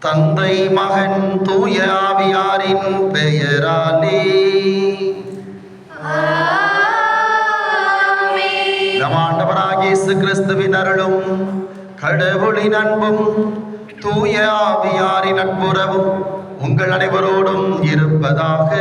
தந்தை மகன் தூய ஆவியாரின் பெயராலே நம் ஆண்டவராகிய இயேசு கிறிஸ்துவின் அருளும் கடவுளின் அன்பும் தூய ஆவியாரின் நட்புறவும் உங்கள் அனைவரோடும் இருப்பதாக.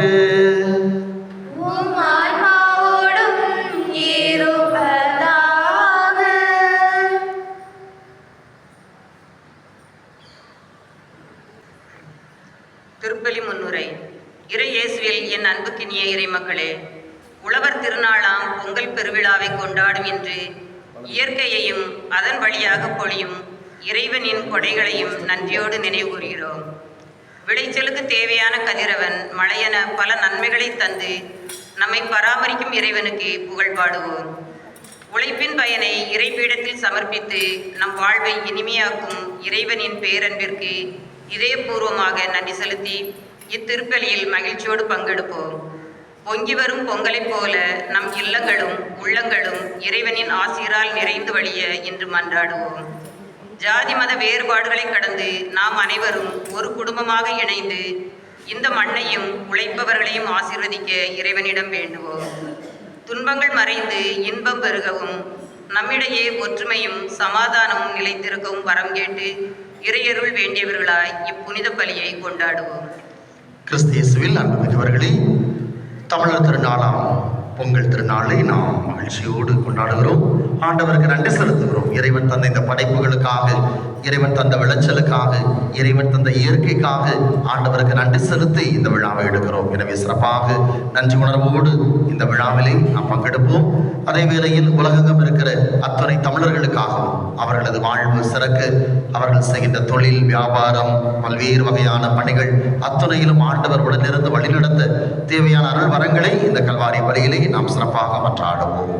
திருப்பலி முன்னுரை. இறை இயேசுவில் என் அன்புக்கினிய இறைமக்களே, உழவர் திருநாளாம் பொங்கல் பெருவிழாவை கொண்டாடும் இன்று இயற்கையையும் அதன் வழியாக பொழியும் இறைவனின் கொடைகளையும் நன்றியோடு நினைவு கூறுகிறோம். விளைச்சலுக்கு தேவையான கதிரவன் மழையென பல நன்மைகளை தந்து நம்மை பராமரிக்கும் இறைவனுக்கு புகழ் பாடுவோம். உழைப்பின் பயனை இறைபீடத்தில் சமர்ப்பித்து நம் வாழ்வை இனிமையாக்கும் இறைவனின் பேரன்பிற்கு இதயபூர்வமாக நன்றி செலுத்தி இத்திருப்பலியில் மகிழ்ச்சியோடு பங்கெடுப்போம். பொங்கி வரும் பொங்கலைப் போல நம் இல்லங்களும் உள்ளங்களும் இறைவனின் ஆசீரால் நிறைந்து வழிய இன்று மன்றாடுவோம். ஜாதி மத வேறுபாடுகளை கடந்து நாம் அனைவரும் ஒரு குடும்பமாக இணைந்து இந்த மண்ணையும் உழைப்பவர்களையும் ஆசீர்வதிக்க இறைவனிடம் வேண்டுவோம். துன்பங்கள் மறைந்து இன்பம் பெருகவும் நம்மிடையே ஒற்றுமையும் சமாதானமும் நிலைத்திருக்கவும் வரம் கேட்டு இறையருள் வேண்டியவர்களாய் இப்புனித பலியை கொண்டாடுவோம். கிறிஸ்தியேசுவில் அன்புமிக்கவர்களே, தமிழர் திருநாளாம் பொங்கல் திருநாளை நாம் மகிழ்ச்சியோடு கொண்டாடுகிறோம். ஆண்டவருக்கு நன்றி செலுத்துகிறோம். இறைவன் தந்த இந்த படைப்புகளுக்காக, இறைவன் தந்த விளைச்சலுக்காக, இறைவன் தந்த இயற்கைக்காக ஆண்டவருக்கு நன்றி செலுத்தி இந்த விழாவை எடுக்கிறோம். எனவே சிறப்பாக நன்றி உணர்வோடு இந்த விழாவிலே நாம் பங்கெடுப்போம். அதே வேளையில் உலகெங்கும் இருக்கிற அத்தனை தமிழர்களுக்காகவும் அவர்களது வாழ்வு சிறக்க, அவர்கள் செய்கின்ற தொழில் வியாபாரம் பல்வேறு வகையான பணிகள் அத்துணையிலும் ஆண்டவர் உடனிருந்து வழிநடத்த தேவையான அருள் வரங்களை இந்த கல்வாரி பலியிலே நாம் சிறப்பாக மன்றாடுவோம்.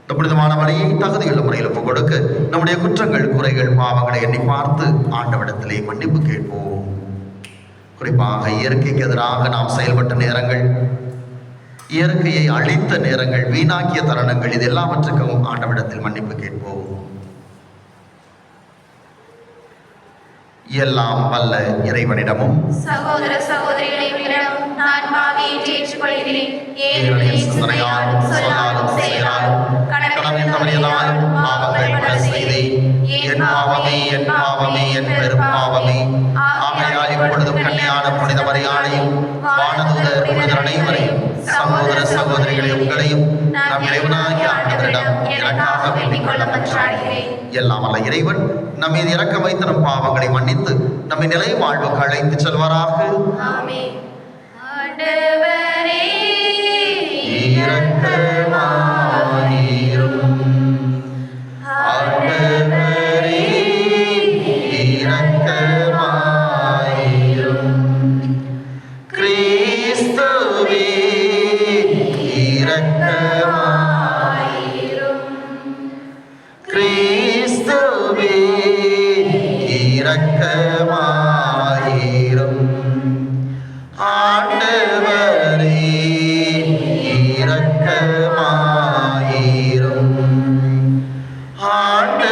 இந்த புனிதமான வழியை தகுதியுள்ள முறையில் ஒப்புக் கொடுக்க நம்முடைய குற்றங்கள் குறைகள் பாவங்களை எண்ணி பார்த்து ஆண்டவரிடத்திலே மன்னிப்பு கேட்போம். குறிப்பாக இயற்கைக்கு எதிராக நாம் செயல்பட்ட நேரங்கள், இயற்கையை அழித்த நேரங்கள், வீணாக்கிய தருணங்கள், இது எல்லாவற்றுக்கும் ஆண்டவரிடத்தில் மன்னிப்பு கேட்போம். எல்லாம் வல்ல இறைவனிடமும் சகோதர சகோதரிகளிடமும் நான் பாவியை ஏற்றுக்கொள்கிறேன். சொல்லாலும் செயலாலும் கடமையின் தவறியதாலும் பாவங்கள் பல செய்தேன். என் பாவமே என் பாவமே என் பெரும்பாவமே. ஆகையால் இப்பொழுதும் கன்னியான புனித மரியாதையும் வானதூதர் புனிதர் அனைவரையும் சகோதர சகோதரிகளை உங்களையும் நம் இறைவனாகிய ஆண்டவரிடம் எனக்காக வேண்டிக் கொள்ள மன்றாடுகிறேன். எல்லாம் அல்ல இறைவன் நம் மீது இரக்கம் வைத்து நம் பாவங்களை மன்னித்து நம்மை நிலை வாழ்வுக்கு அழைத்து செல்வாராக. ஆமென். ஆண்டவரே இரக்கமாயிரும். ஆண்டவரே இரக்கமாயிரும். கிறிஸ்துவே இரக்கமாயிரும். கிறிஸ்துவே இரக்கமாயிரும். ஆண்டவரே இரக்கமாயிரும். ஆண்டவரே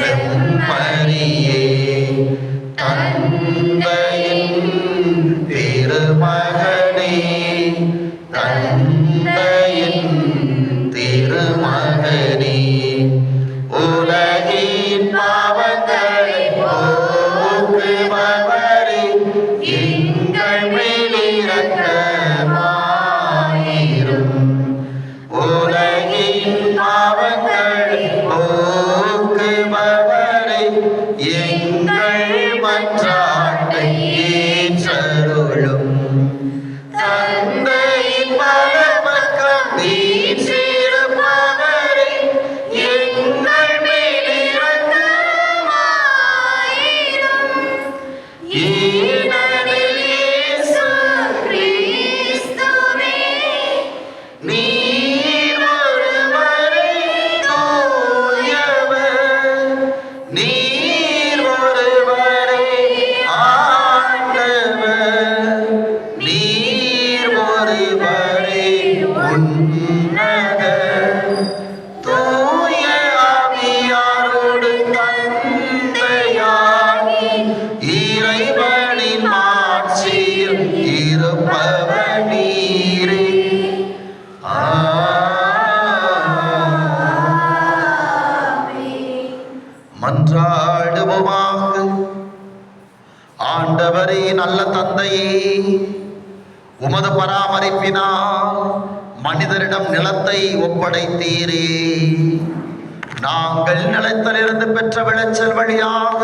செம்மறியே தந்தையின் திருமகனே தந்தையின் திருமகனே உலகின் பாவங்களை போக்குபவரே எங்கள் மேல் இரக்கமாயிரும் உலகின் பாவங்களை போக்குபவரே எங்கள் மன்றாட்டை ஏற்றருளும் தந்தையின் வலப்பக்கம் வீற்றிருப்பவரே எங்கள் மேல் இரக்கமாயிரும் ஏனெனில் இயேசு கிறிஸ்துவே நீர் ஒருவரே தூயவர் நீர் ஒருவரே ஆண்டவர் நீர் ஒருவரே உன்னதர் தூய ஆவியாரோடு தந்தையாகி இறைவனின் ஆட்சியில் இருப்பவர் நீரே. மன்றாடுவோமாக. ஆண்டவரே, நல்ல தந்தையே, உமது பராமரிப்பினால் மனிதரிடம் நிலத்தை ஒப்படைத்தீரே. நாங்கள் நிலத்திலிருந்து பெற்ற விளைச்சல் வழியாக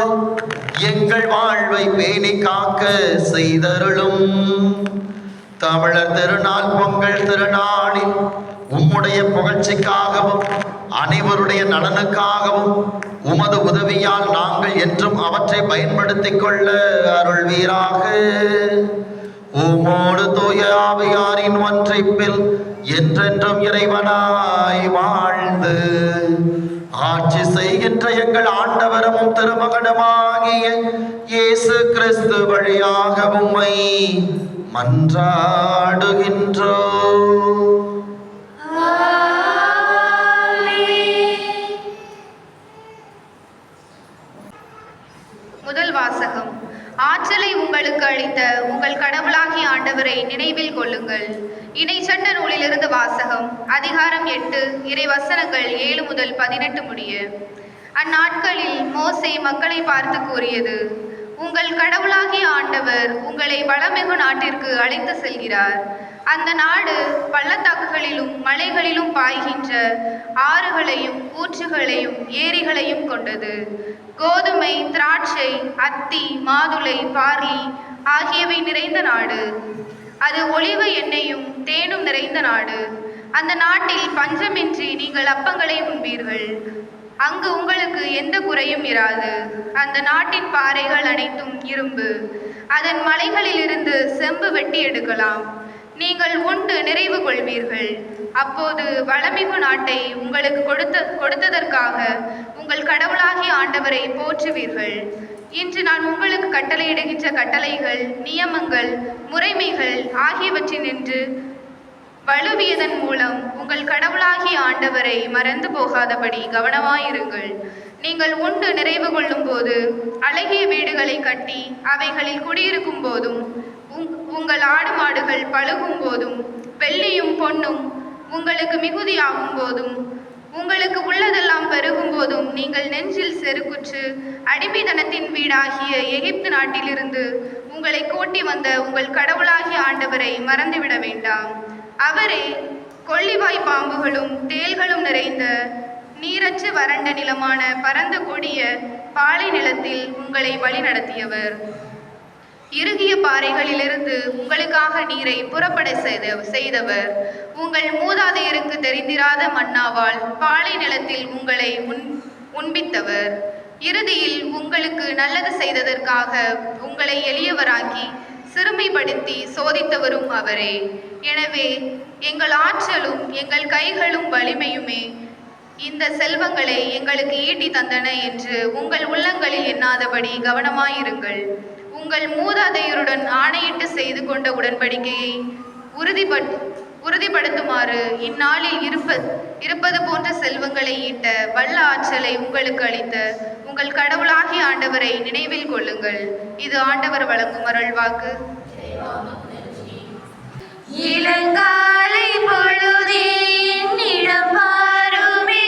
எங்கள் வாழ்வை பேணி காக்க செய்தருளும். தமிழர் திருநாள் பொங்கல் திருநாளில் உம்முடைய புகழ்ச்சிக்காகவும் அனைவருடைய நலனுக்காகவும் உமது உதவியால் நாங்கள் என்றும் அவற்றை பயன்படுத்திக் கொள்ள அருள்வீராக. உம்மோடு தூய ஆவியாரின் ஒன்றிப்பில் என்றென்றும் இறைவனாய் வாழ்ந்து ஆட்சி செய்கின்ற எங்கள் ஆண்டவரும் திருமகனுமாகிய இயேசு கிறிஸ்து வழியாக உம்மை மன்றாடுகின்றோம். முதல் வாசகம். ஆற்றலை உங்களுக்கு அளித்த உங்கள் கடவுளாகிய ஆண்டவரை நினைவில் கொள்ளுங்கள். இணைச்சட்ட நூலிலிருந்து வாசகம். அதிகாரம் 8 இறைவசனங்கள் 7 முதல் 18 முடிய. அந்நாட்களில் மோசே மக்களை பார்த்து கூறியது: உங்கள் கடவுளாகிய ஆண்டவர் உங்களை வளமிகு நாட்டிற்கு அழைத்து செல்கிறார். அந்த நாடு பள்ளத்தாக்குகளிலும் மலைகளிலும் பாய்கின்ற ஆறுகளையும் ஊற்றுகளையும் ஏரிகளையும் கொண்டது. கோதுமை, திராட்சை, அத்தி, மாதுளை, பார்லி ஆகியவை நிறைந்த நாடு. அது ஒலிவ எண்ணெயும் தேனும் நிறைந்த நாடு. அந்த நாட்டில் பஞ்சமின்றி நீங்கள் அப்பங்களை உண்பீர்கள். அங்கு உங்களுக்கு எந்த குறையும் இராது. அந்த நாட்டின் பாறைகள் அனைத்தும் இரும்பு. அதன் மலைகளிலிருந்து செம்பு வெட்டி எடுக்கலாம். நீங்கள் உண்டு நிறைவு கொள்வீர்கள். அப்போது வளமிகு நாட்டை உங்களுக்கு கொடுத்ததற்காக உங்கள் கடவுளாகிய ஆண்டவரை போற்றுவீர்கள். இன்று நான் உங்களுக்கு கட்டளையிடுகின்ற கட்டளைகள், நியமங்கள், முறைமைகள் ஆகியவற்றினின்று வலுவியதன் மூலம் உங்கள் கடவுளாகிய ஆண்டவரை மறந்து போகாதபடி கவனமாயிருங்கள். நீங்கள் உண்டு நிறைவு கொள்ளும் போது, அழகிய வீடுகளை கட்டி அவைகளில் குடியிருக்கும் போதும், உங்கள் ஆடு மாடுகள் பழுகும் போதும், வெள்ளியும் பொன்னும் உங்களுக்கு மிகுதியாகும் போதும், உங்களுக்கு உள்ளதெல்லாம் பெருகும் போதும், நீங்கள் நெஞ்சில் செருக்குற்று அடிமைத்தனத்தின் வீடாகிய எகிப்து நாட்டிலிருந்து உங்களை கூட்டி வந்த உங்கள் கடவுளாகிய ஆண்டவரை மறந்துவிட வேண்டாம். அவரே கொள்ளிவாய் பாம்புகளும் தேள்களும் நிறைந்த நீரற்ற வறண்ட நிலமான பரந்த கொடிய பாலை நிலத்தில் உங்களை வழி நடத்தியவர். இறுகிய பாறைகளிலிருந்து உங்களுக்காக நீரை புறப்பட செய்தவர். உங்கள் மூதாதையருக்கு தெரிந்திராத மன்னாவால் பாலை நிலத்தில் உங்களை உண்பித்தவர். இறுதியில் உங்களுக்கு நல்லது செய்ததற்காக உங்களை எளியவராக்கி சிறுமைப்படுத்தி சோதித்தவரும் அவரே. எனவே எங்கள் ஆற்றலும் எங்கள் கைகளும் வலிமையுமே இந்த செல்வங்களை எங்களுக்கு ஈட்டி தந்தன என்று உங்கள் உள்ளங்களில் எண்ணாதபடி கவனமாயிருங்கள். உங்கள் மூதாதையருடன் ஆணையிட்டு செய்து கொண்ட உடன்படிக்கையை உறுதிப்படுத்துமாறு இந்நாளில் இருப்பது போன்ற செல்வங்களை ஈட்ட வல்ல ஆற்றலை உங்களுக்கு அளித்த உங்கள் கடவுளாகிய ஆண்டவரை நினைவில் கொள்ளுங்கள். இது ஆண்டவர் வழங்கும் அருள்வாக்கு. இளங்காலை பொழுதின் இடம் பாருமே,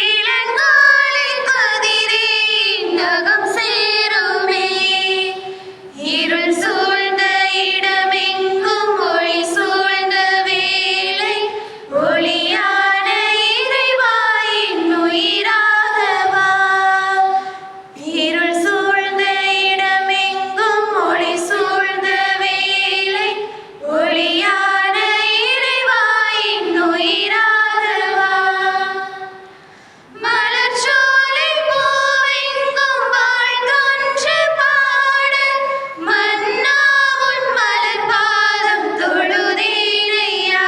இளங்காலை கதிரின் நகம் சேருமே, இருள் சூழ்ந்த இடமெங்கும் ஒளி சூழ்ந்த வேளை, ஒளியான இறைவாயின் உயிராக வா. இருள் சூழ்ந்த இடமெங்கும் ஒளி சூழ்ந்த வேளை, ஒளியான இறைவாயின் உயிராக வா. மலர்ச்சோலை பூவெங்கும் வாழ்ந்தொன்று பாட, மன்னா உன் மலர் பாதம் தொழுதேனையா.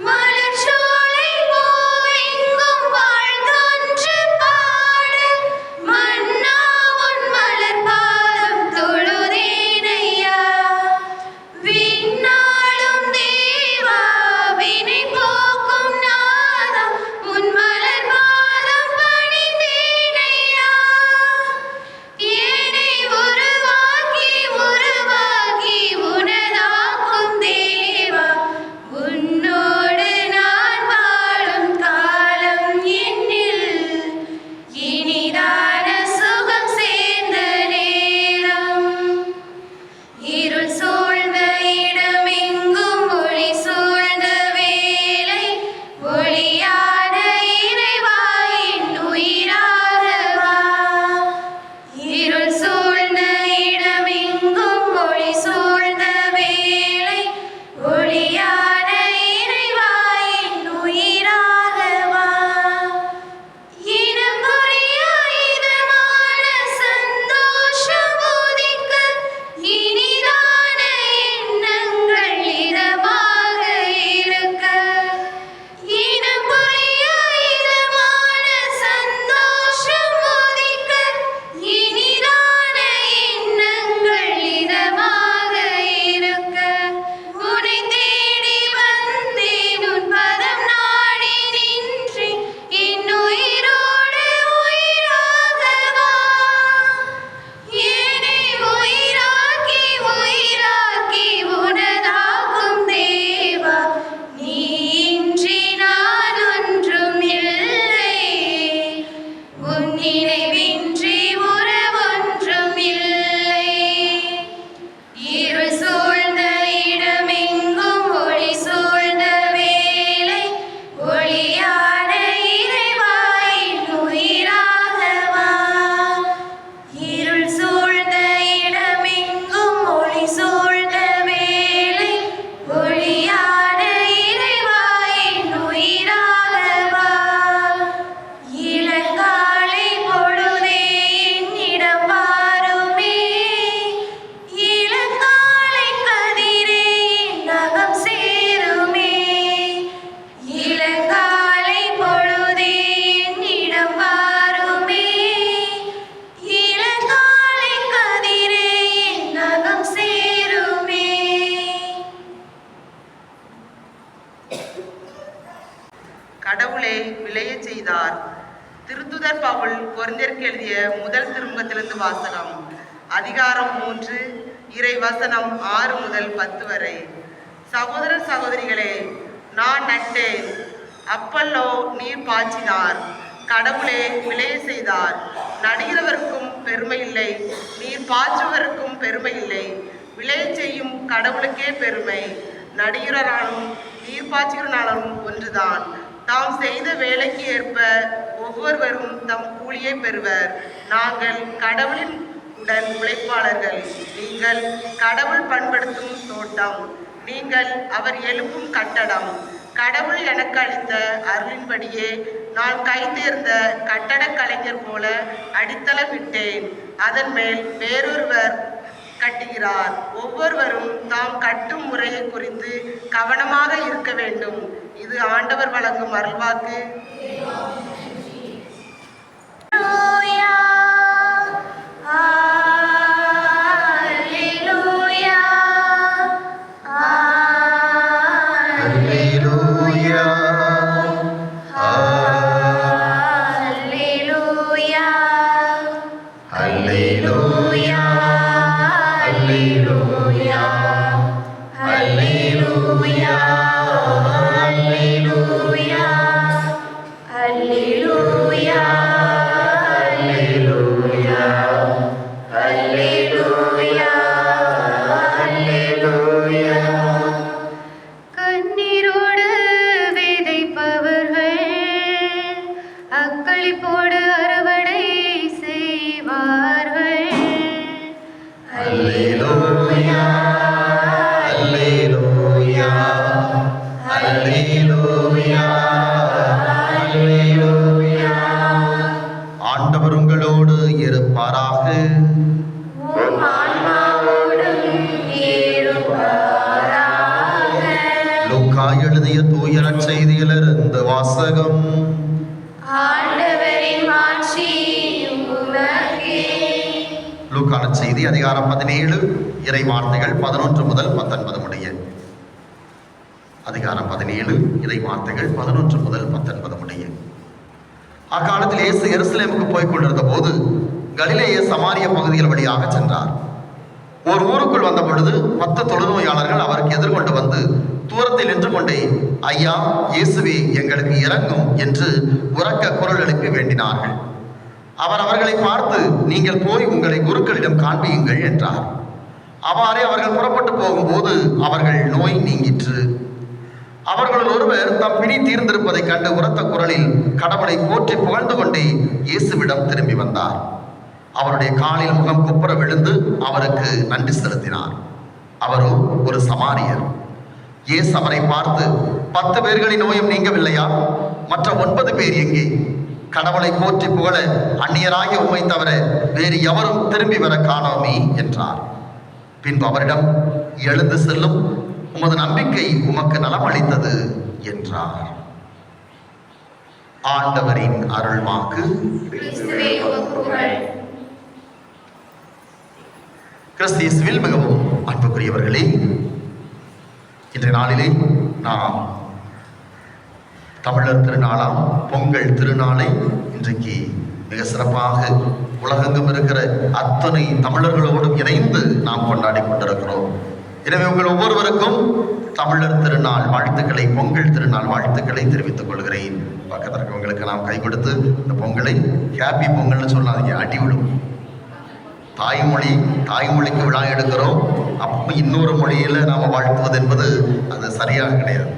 மலர்ச்சோலை பூவெங்கும் வாழ்ந்தொன்று பாட, மன்னா உன் மலர் பாதம் தொழுதேனையா. விண்ணாளும் தேவா, வினை போக்கும் நாதா, உன் மலர் பாதம் பணிந்தேனையா. என்னை உருவாக்கி உருவாக்கி உனதாக்கும் தேவா, உன்னோடு நான் வாழும் காலம் என்னில் இனிதான சுகம் சேர்ந்த நேரம். இருள் சூழ்ந்த இடமெங்கும் ஒளி சூழ்ந்த வேளை, ஒளியான இறைவாயின் உயிராக வா. இருள் சூழ்ந்த இடமெங்கும் ஒளி சூழ்ந்த வேளை, ஒளியான இறைவாயின் உயிராக வா. இனம் புரியா இதமான சந்தோஷம் உதிக்க, இனிதான எண்ணங்கள் இதமாக இருக்க. இனம் புரியா இதமான சந்தோஷம் உதிக்க, இனிதான எண்ணங்கள் இதமாக இருக்க. உன்னை தேடி வந்தேன், உன் பதம் நாடி நின்றேன், என் உயிரோடு உயிராக வா. என்னை உயிராக்கி உயிராக்கி உனதாக்கும் தேவா, நீ இன்றி நான் ஒன்றும் இல்லை, உன் நினைவின்றி உறவொன்றும் இல்லை. இருள் சூழ்ந்த இடமெங்கும் ஒளி சூழ்ந்த வேளை, ஒளியான இறைவாயின் உயிராக வா. இருள் சூழ்ந்த இடமெங்கும் ஒளி சூழ்ந்த வேளை, ஒளியான இறைவாயின் உயிராக வா. இளங்காலை பொழுதே என்னிடம் வாருமே, இளங்காலை கதிரே நகம் சேருமே, இளங்காலை பொழுதே என்னிடம் வாருமே, இளங்காலை கதிரே நகம் சேருமே. கடவுளே விளையச் செய்தார். திருத்துதர் பவுல் கொரிந்தியருக்கு எழுதிய முதல் திருமுகத்திலிருந்து வாசகம். அதிகாரம் 3, இறை வசனம் 6 முதல் 10 வரை. சகோதரர் சகோதரிகளே, நான் நட்டேன், அப்பல்லோ நீர் பாய்ச்சினார், கடவுளே விளைய செய்தார். நடுகிறவருக்கும் பெருமை இல்லை, நீர் பாய்ச்சுவருக்கும் பெருமை இல்லை. விளையச் செய்யும் கடவுளுக்கே பெருமை. நடுகிறனாலும் நீர் பாய்ச்சுகிறனாலும் ஒன்றுதான். தாம் செய்த வேலைக்கு ஏற்ப ஒவ்வொருவரும் தம் கூலியை பெறுவர். நாங்கள் கடவுளின் உடன் உழைப்பாளர்கள். நீங்கள் கடவுள் பண்படுத்தும் தோட்டம். நீங்கள் அவர் எழுப்பும் கட்டடம். கடவுள் எனக்கு அளித்த அருளின்படியே நான் கைதேர்ந்த கட்டடக் கலைஞர் போல அடித்தளமிட்டேன். அதன் மேல் வேறொருவர் கட்டுகிறார். ஒவ்வொருவரும் தாம் கட்டும் முறையை குறித்து கவனமாக இருக்க வேண்டும். இது ஆண்டவர் வழங்கும் அருள்வாக்கு. Alleluia. 「 Alleluia. 「 Alleluia. 「 Alleluia. 」 Alleluia. 「 Alleluia. 」 Alleluia. Alleluia. அக்களிப்போடு அறுவடை செய்வார்கள். அல்லேலூயா, அல்லேலூயா, அல்லேலூயா, அல்லேலூயா. ஆண்டவர் உங்களோடு இருப்பாராக. உம் ஆன்மாவோடும் இருப்பாராக. லூக்கா எழுதிய தூய நற்செய்தியிலிருந்து வாசகம். ஆண்டவரின் மாட்சி உமக்கே. லூக்கா நற்செய்தி அதிகாரம் 17 இறை வார்த்தைகள் 11 முதல் 19 முடிய. அதிகாரம் 17 இறை வார்த்தைகள் 11 முதல் 19 முடிய. அக்காலத்தில் இயேசு எருசலேமுக்கு போய் கொண்டிருந்த போது கலிலேய சமாரிய பகுதிகள் வழியாக சென்றார். ஒரு ஊருக்குள் வந்த பொழுது 10 தொழுநோயாளர்கள் அவருக்கு எதிர்கொண்டு வந்து தூரத்தில் நின்று கொண்டே, ஐயா, இயேசுவே, எங்களுக்கு இறங்கும் என்று உரக்க குரல் எழுப்பி வேண்டினார்கள். அவர் அவர்களை பார்த்து, நீங்கள் போய் உங்களை குருக்களிடம் காண்பியுங்கள் என்றார். அவ்வாறே அவர்கள் புறப்பட்டு போகும்போது அவர்கள் நோய் நீங்கிற்று. அவர்களுள் ஒருவர் தம் பிணி தீர்ந்திருப்பதைக் கண்டு உரத்த குரலில் கடவுளை போற்றி புகழ்ந்து கொண்டே இயேசுவிடம் திரும்பி வந்தார். அவருடைய காலில் முகம் குப்புற விழுந்து அவருக்கு நன்றி செலுத்தினார். அவரோ ஒரு சமாரியர். இயேசு அவரை பார்த்து, 10 பேர்களின் நோயும் நீங்கவில்லையா? மற்ற 9 பேர் எங்கே? கடவுளை போற்றி புகழ அந்நியராகிய உம்மை தவிர வேறு எவரும் திரும்பி வர காணோமே என்றார். பின்பு அவரிடம், எழுந்து செல்லும், உமது நம்பிக்கை உமக்கு நலம் அளித்தது என்றார். ஆண்டவரின் அருள்வாக்கு. கிறிஸ்துவே உமக்கு புகழ். கிறிஸ்து இயேசுவில் மிகவும் அன்புக்குரியவர்களே, இன்றைய நாளிலே நாம் தமிழர் திருநாளாம் பொங்கல் திருநாளை இன்றைக்கு மிக சிறப்பாக உலகெங்கும் இருக்கிற அத்தனை தமிழர்களோடும் இணைந்து நாம் கொண்டாடி கொண்டிருக்கிறோம். எனவே உங்கள் ஒவ்வொருவருக்கும் தமிழர் திருநாள் வாழ்த்துக்களை, பொங்கல் திருநாள் வாழ்த்துக்களை தெரிவித்துக் கொள்கிறேன். பக்கத்தில் இருக்கவங்களுக்கு நாம் கை கொடுத்து இந்த பொங்கலை ஹாப்பி பொங்கல்னு சொல்லாதீங்க, அடி விடும். தாய்மொழிக்கு விழா எடுக்கிறோம், அப்போ இன்னொரு மொழியில் நாம் வாழ்த்துவது என்பது அது சரியாக கிடையாது.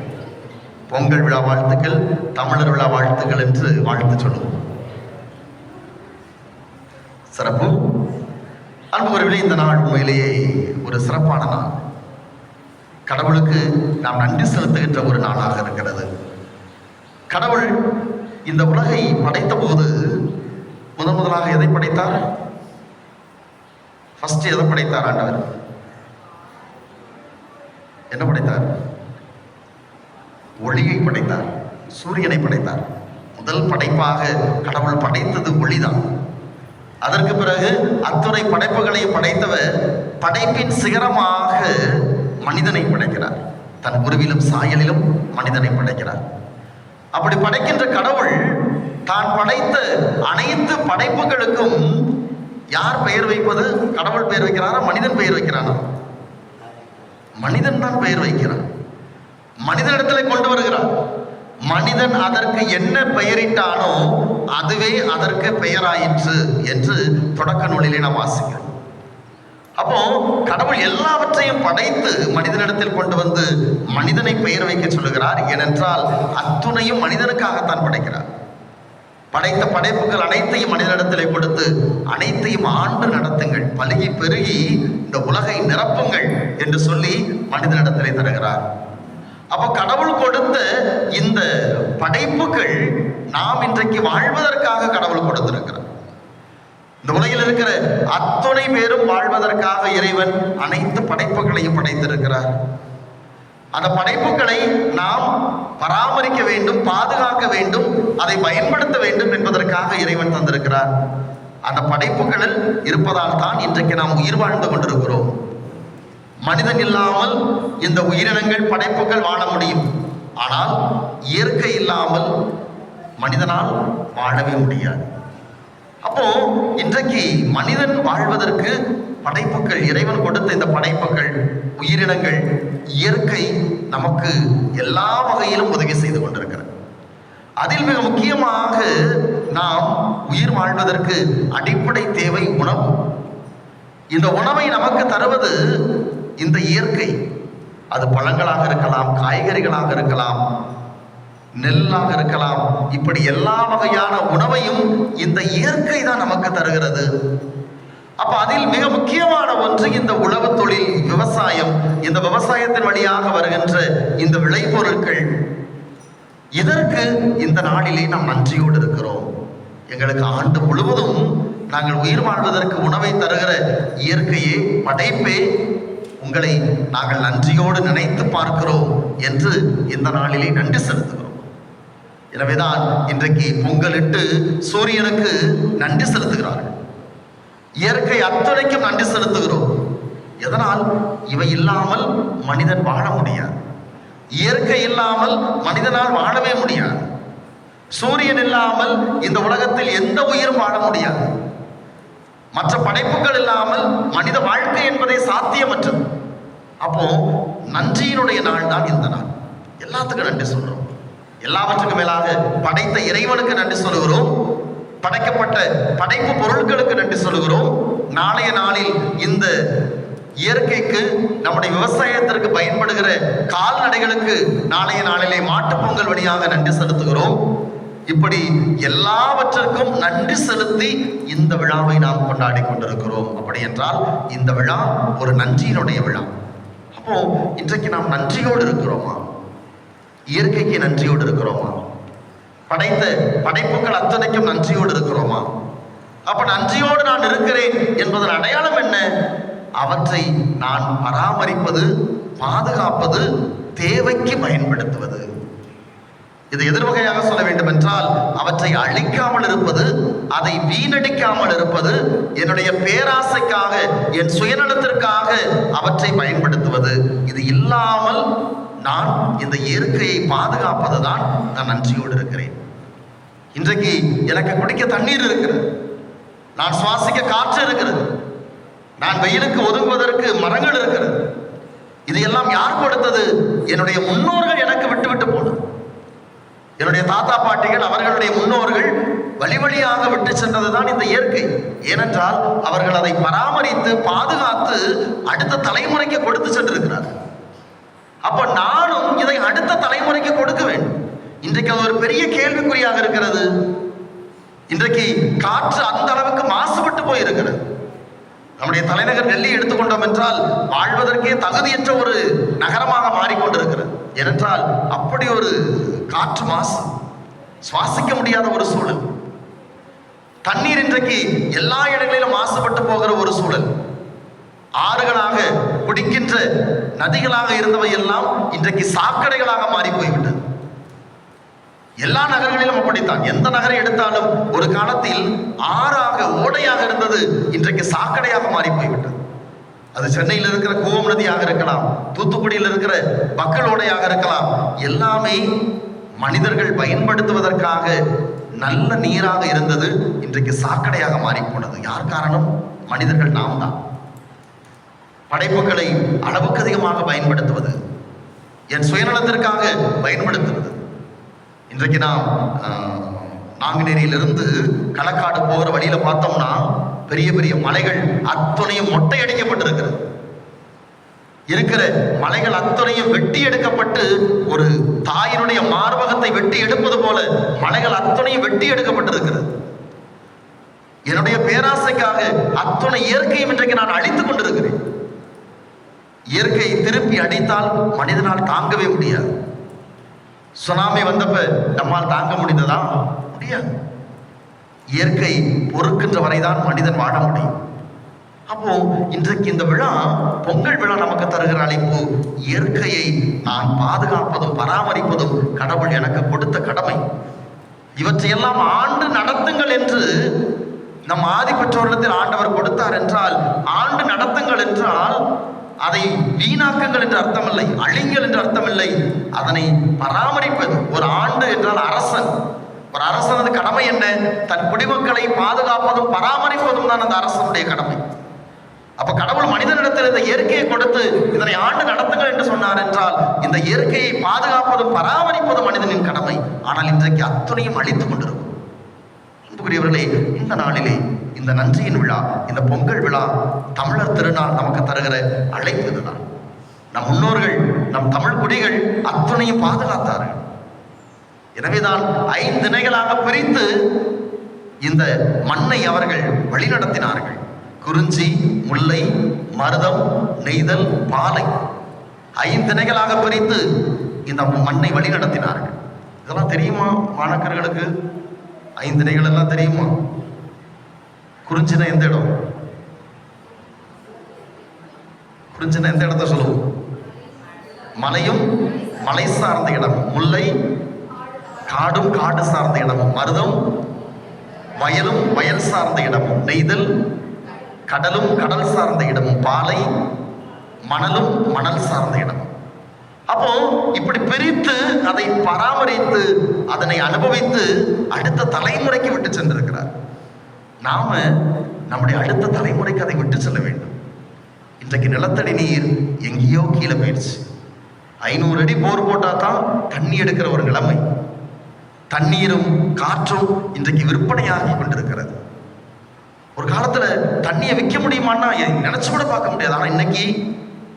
பொங்கல் விழா வாழ்த்துக்கள், தமிழர் விழா வாழ்த்துக்கள் என்று வாழ்த்து சொல்லுவோம். சிறப்பு. அன்புறவிலே, இந்த நாள் உண்மையிலேயே ஒரு சிறப்பான நாள். கடவுளுக்கு நாம் நன்றி செலுத்துகின்ற ஒரு நாளாக இருக்கிறது. கடவுள் இந்த உலகை படைத்த போது முதலாக எதை படைத்தார்? ஃபர்ஸ்ட் எதை படைத்தார்? ஆண்டவர் என்ன படைத்தார்? ஒளியை படைத்தார், சூரியனை படைத்தார். முதல் படைப்பாக கடவுள் படைத்தது ஒளிதான். அதற்கு பிறகு அத்துணை படைப்புகளையும் படைத்தவர் படைப்பின் சிகரமாக மனிதனை படைக்கிறார். தன் உருவிலும் சாயலிலும் மனிதனை படைக்கிறார். அப்படி படைக்கின்ற கடவுள் தான் படைத்த அனைத்து படைப்புகளுக்கும் யார் பெயர் வைப்பது? கடவுள் பெயர் வைக்கிறாரா, மனிதன் பெயர் வைக்கிறானா? மனிதன் தான் பெயர் வைக்கிறான். மனிதனிடத்திலே கொண்டு வருகிறார். மனிதன் அதற்கு என்ன பெயரிட்டானோ அதுவே அதற்கு பெயராயிற்று என்று தொடக்க நூலிலே நாம் வாசிக்கிறோம். அப்போ கடவுள் எல்லாவற்றையும் படைத்து மனிதனிடத்தில் கொண்டு வந்து மனிதனை பெயர் வைக்க சொல்லுகிறார். ஏனென்றால் அத்துணையும் மனிதனுக்காகத்தான் படைக்கிறார். படைத்த படைப்புகள் அனைத்தையும் மனிதனிடத்திலே கொடுத்து அனைத்தையும் ஆண்டு நடத்துங்கள், பலுகி பெருகி இந்த உலகை நிரப்புங்கள் என்று சொல்லி மனிதனிடத்திலே தருகிறார். அப்போ கடவுள் கொடுத்த இந்த படைப்புகள் நாம் இன்றைக்கு வாழ்வதற்காக கடவுள் கொடுத்திருக்கிறார். இந்த உலகில் இருக்கிற அத்துணை பேரும் வாழ்வதற்காக இறைவன் அனைத்து படைப்புகளையும் படைத்திருக்கிறார். அந்த படைப்புகளை நாம் பராமரிக்க வேண்டும், பாதுகாக்க வேண்டும், அதை பயன்படுத்த வேண்டும் என்பதற்காக இறைவன் தந்திருக்கிறார். அந்த படைப்புகளில் இருப்பதால் தான் இன்றைக்கு நாம் உயிர் வாழ்ந்து கொண்டிருக்கிறோம். மனிதன் இல்லாமல் இந்த உயிரினங்கள், படைப்புகள் வாழ முடியும். ஆனால் இயற்கை இல்லாமல் மனிதனால் வாழவே முடியாது. அப்போ இன்றைக்கு மனிதன் வாழ்வதற்கு படைப்புகள், இறைவன் கொடுத்த இந்த படைப்புகள், உயிரினங்கள், இயற்கை நமக்கு எல்லா வகையிலும் உதவி செய்து கொண்டிருக்கிறது. அதில் மிக முக்கியமாக நாம் உயிர் வாழ்வதற்கு அடிப்படை தேவை உணவு. இந்த உணவை நமக்கு தருவது இந்த இயற்கை. அது பழங்களாக இருக்கலாம், காய்கறிகளாக இருக்கலாம், நெல்லாக இருக்கலாம். இப்படி எல்லா வகையான உணவையும் இந்த இயற்கை தான் நமக்கு தருகிறது. அப்ப அதில் மிக முக்கியமான ஒன்று இந்த உழவு தொழில், விவசாயம். இந்த விவசாயத்தின் வழியாக வருகின்ற இந்த விளைபொருட்கள், இதற்கு இந்த நாளிலே நாம் நன்றியோடு இருக்கிறோம். எங்களுக்கு ஆண்டு முழுவதும் நாங்கள் உயிர் வாழ்வதற்கு உணவை தருகிற இயற்கையே, படைப்பே, உங்களை நாங்கள் நன்றியோடு நினைத்து பார்க்கிறோம் என்று இந்த நாளிலே நன்றி செலுத்துகிறோம். எனவேதான் இன்றைக்கு பொங்கலிட்டு சூரியனுக்கு நன்றி செலுத்துகிறார்கள். இயற்கை அத்தனைக்கும் நன்றி செலுத்துகிறோம். எதனால்? இவை இல்லாமல் மனிதன் வாழ முடியாது. இயற்கை இல்லாமல் மனிதனால் வாழவே முடியாது. சூரியன் இல்லாமல் இந்த உலகத்தில் எந்த உயிரும் வாழ முடியாது. மற்ற படைப்புகள் இல்லாமல் மனித வாழ்க்கை என்பதே சாத்தியமற்றது. அப்போ நன்றியினுடைய நாள் தான் இந்த நாள். எல்லாத்துக்கும் நன்றி சொல்றோம். எல்லாவற்றுக்கும் மேலாக படைத்த இறைவனுக்கு நன்றி சொல்லுகிறோம். படைக்கப்பட்ட படைப்பு பொருட்களுக்கு நன்றி சொல்லுகிறோம். நாளைய நாளில் இந்த இயற்கைக்கு, நம்முடைய விவசாயத்திற்கு பயன்படுகிற கால்நடைகளுக்கு நாளைய நாளிலே மாட்டுப் பொங்கல் வழியாக நன்றி செலுத்துகிறோம். இப்படி எல்லாவற்றிற்கும் நன்றி செலுத்தி இந்த விழாவை நாம் கொண்டாடி கொண்டிருக்கிறோம். அப்படி என்றால் இந்த விழா ஒரு நன்றியினுடைய விழா. அப்போ இன்றைக்கு நாம் நன்றியோடு இருக்கிறோமா? இயற்கைக்கு நன்றியோடு இருக்கிறோமா? படைத்த படைப்புகள் அத்தனைக்கும் நன்றியோடு இருக்கிறோமா? அப்ப நன்றியோடு நான் இருக்கிறேன் என்பதன் அடையாளம் என்ன? அவற்றை நான் பராமரிப்பது, பாதுகாப்பது, தேவைக்கு பயன்படுத்துவது. இது எதிர்வகையாக சொல்ல வேண்டும் என்றால், அவற்றை அழிக்காமல் இருப்பது, அதை வீணடிக்காமல் இருப்பது, என்னுடைய பேராசைக்காக, என் சுயநலத்திற்காக அவற்றை பயன்படுத்துவது. இது இல்லாமல் நான் இந்த இயற்கையை பாதுகாப்பது தான் நான் நன்றியோடு இருக்கிறேன். இன்றைக்கு எனக்கு குடிக்க தண்ணீர் இருக்கிறது, நான் சுவாசிக்க காற்று இருக்கிறது, நான் வெயிலுக்கு ஒதுங்குவதற்கு மரங்கள் இருக்கிறது. இதையெல்லாம் யார் கொடுத்தது? என்னுடைய முன்னோர்கள் எனக்கு விட்டு போனது. என்னுடைய தாத்தா பாட்டிகள், அவர்களுடைய முன்னோர்கள் வழி வழியாக விட்டு சென்றதுதான் இந்த இயற்கை. ஏனென்றால் அவர்கள் அதை பராமரித்து பாதுகாத்து அடுத்த தலைமுறைக்கு கொடுத்து சென்றிருக்கிறார்கள். அப்ப நானும் இதை அடுத்த தலைமுறைக்கு கொடுக்க வேண்டும். இன்றைக்கு அது ஒரு பெரிய கேள்விக்குறியாக இருக்கிறது. இன்றைக்கு காற்று அந்த அளவுக்கு மாசுபட்டு போயிருக்கிறது. நம்முடைய தலைநகர் டெல்லி எடுத்துக்கொண்டோம் என்றால் வாழ்வதற்கே தகுதியற்ற ஒரு நகரமாக மாறிக்கொண்டிருக்கிறது. ஏனென்றால் அப்படி ஒரு காற்று மாசு, சுவாசிக்க முடியாத ஒரு சூழல். தண்ணீர் இன்றைக்கு எல்லா இடங்களிலும் மாசுபட்டு போகிற ஒரு சூழல். ஆறுகளாக, குடிக்கின்ற நதிகளாக இருந்தவை எல்லாம் இன்றைக்கு சாக்கடைகளாக மாறி போய்விட்டது. எல்லா நகரங்களிலும் அப்படித்தான். எந்த நகரை எடுத்தாலும் ஒரு காலத்தில் ஆறாக, ஓடையாக இருந்தது, இன்றைக்கு சாக்கடையாக மாறி போய்விட்டது. அது சென்னையில் இருக்கிற கோவம் நதியாக இருக்கலாம், தூத்துக்குடியில் இருக்கிற மக்கள் ஓடையாக இருக்கலாம். எல்லாமே மனிதர்கள் பயன்படுத்துவதற்காக நல்ல நீராக இருந்தது, இன்றைக்கு சாக்கடையாக மாறி போனது. யார் காரணம்? மனிதர்கள், நாம் தான். படைப்புகளை அளவுக்கு அதிகமாக பயன்படுத்துவது, என் சுயநலத்திற்காக பயன்படுத்துவது. இன்றைக்கு நாம் நாங்குநேரியிலிருந்து களக்காடு போகிற வழியில பார்த்தோம்னா பெரிய பெரிய மலைகள் அத்தனையும் மொட்டையடிக்கப்பட்டிருக்கிறது. இருக்கிற மலைகள் அத்தனையும் வெட்டி எடுக்கப்பட்டு, ஒரு தாயினுடைய மார்பகத்தை வெட்டி எடுப்பது போல மலைகள் அத்தனையும் வெட்டி எடுக்கப்பட்டிருக்கிறது. என்னுடைய பேராசைக்காக அத்தனை இயற்கையும் இன்றைக்கு நான் அழித்துக் கொண்டிருக்கிறேன். இயற்கை திருப்பி அடித்தால் மனிதனால் தாங்கவே முடியாது. சுனாமி வந்தப்ப நம்மால் தாங்க முடிந்ததா? முடியாது. இயற்கை பொறுக்கின்ற வரைதான் மனிதன் வாழ முடியும். அப்போ இன்றைக்கு இந்த விழா, பொங்கல் விழா நமக்கு தருகிற அழைப்பு, இயற்கையை நான் பாதுகாப்பதும் பராமரிப்பதும் கடவுள் எனக்கு கொடுத்த கடமை. இவற்றையெல்லாம் ஆண்டு நடத்துங்கள் என்று நம் ஆதி பெற்றோரிடத்தில் ஆண்டவர் கொடுத்தார் என்றால், ஆண்டு நடத்துங்கள் என்றால் அதை வீணாக்குங்கள் என்று அர்த்தமில்லை, அழிங்கள் என்று அர்த்தமில்லை, அதனை பராமரிப்பது. ஒரு ஆண்டு என்றால் அரசன், ஒரு அரசனது கடமை என்ன? தன் குடிமக்களை பாதுகாப்பதும் பராமரிப்பதும் தான் அந்த அரசனுடைய கடமை. அப்ப கடவுள் மனிதனிடத்தில் இந்த இயற்கையை கொடுத்து இதனை ஆண்டு நடத்துங்கள் என்று சொன்னார் என்றால், இந்த இயற்கையை பாதுகாப்பதும் பராமரிப்பதும் மனிதனின் கடமை. ஆனால் இன்றைக்கு அத்தனையும் அழித்துக் கொண்டிருக்கும். அன்புக்குரியவர்களே, இந்த நாளிலே இந்த நன்றியின் விழா, இந்த பொங்கல் விழா, தமிழர் திருநாள் நமக்கு தருகிற அழைப்பு இதுதான். நம் முன்னோர்கள், நம் தமிழ் குடிகள் அத்தனையும் பாதுகாத்தார்கள். எனவேதான் 5 திணைகளாக பிரித்து இந்த மண்ணை அவர்கள் வழிநடத்தினார்கள். குறிஞ்சி, முல்லை, மருதம், நெய்தல், பாலை 5 திணைகளாக பிரித்து இந்த மண்ணை வழிநடத்தினார்கள். இதெல்லாம் தெரியுமா மாணக்கர்களுக்கு? 5 திணைகள் எல்லாம் தெரியுமா? குறிஞ்சினா எந்த இடம்? குறிஞ்சினா எந்த இடத்த சொல்லுவோம்? மலையும் மலை சார்ந்த இடம். முல்லை காடும் காடு சார்ந்த இடமும். மருதம் வயலும் வயல் சார்ந்த இடமும். நெய்தல் கடலும் கடல் சார்ந்த இடமும். பாலை மணலும் மணல் சார்ந்த இடமும். அப்போ இப்படி பிரித்து அதை பராமரித்து அதனை அனுபவித்து அடுத்த தலைமுறைக்கு விட்டு சென்றிருக்கிறார். நாம நம்முடைய அடுத்த தலைமுறைக்கு அதை விட்டு செல்ல வேண்டும். இன்றைக்கு நிலத்தடி நீர் எங்கேயோ கீழே போயிடுச்சு. 500 அடி போர் போட்டா தான் தண்ணி எடுக்கிற ஒரு நிலைமை. தண்ணீரும் காற்றும் இன்றைக்கு விற்பனையாகி கொண்டிருக்கிறது. ஒரு காலத்துல தண்ணியை விற்க முடியுமான்னா நினைச்சு கூட பார்க்க முடியாது. ஆனா இன்னைக்கு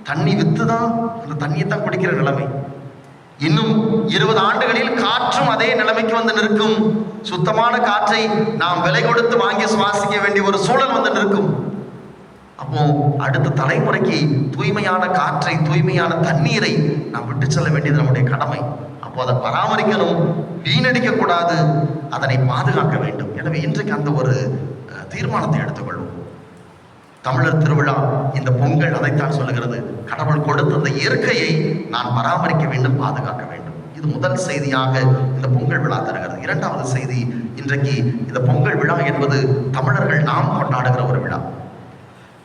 தண்ணி வித்துதான் அந்த தண்ணியை தான் குடிக்கிற நிலைமை. இன்னும் 20 ஆண்டுகளில் காற்றும் அதே நிலைமைக்கு வந்து நிற்கும். சுத்தமான காற்றை நாம் விலை கொடுத்து வாங்கி சுவாசிக்க வேண்டிய ஒரு சூழல் வந்து நிற்கும். அப்போ அடுத்த தலைமுறைக்கு தூய்மையான காற்றை, தூய்மையான தண்ணீரை நாம் விட்டு செல்ல வேண்டியது நம்முடைய கடமை. அப்போ அதை பராமரிக்கணும், வீணடிக்க கூடாது, அதனை பாதுகாக்க வேண்டும். எனவே இன்றைக்கு அந்த ஒரு தீர்மானத்தை எடுத்துக்கொள்வோம். தமிழர் திருவிழா, இந்த பொங்கல் அதைத்தான் சொல்லுகிறது. கடவுள் கொடுத்த அந்த இயற்கையை நான் பராமரிக்க வேண்டும், பாதுகாக்க வேண்டும். இது முதல் செய்தியாக இந்த பொங்கல் விழா தருகிறது. இரண்டாவது செய்தி, இன்றைக்கு இந்த பொங்கல் விழா என்பது தமிழர்கள் நாம் கொண்டாடுகிற ஒரு விழா.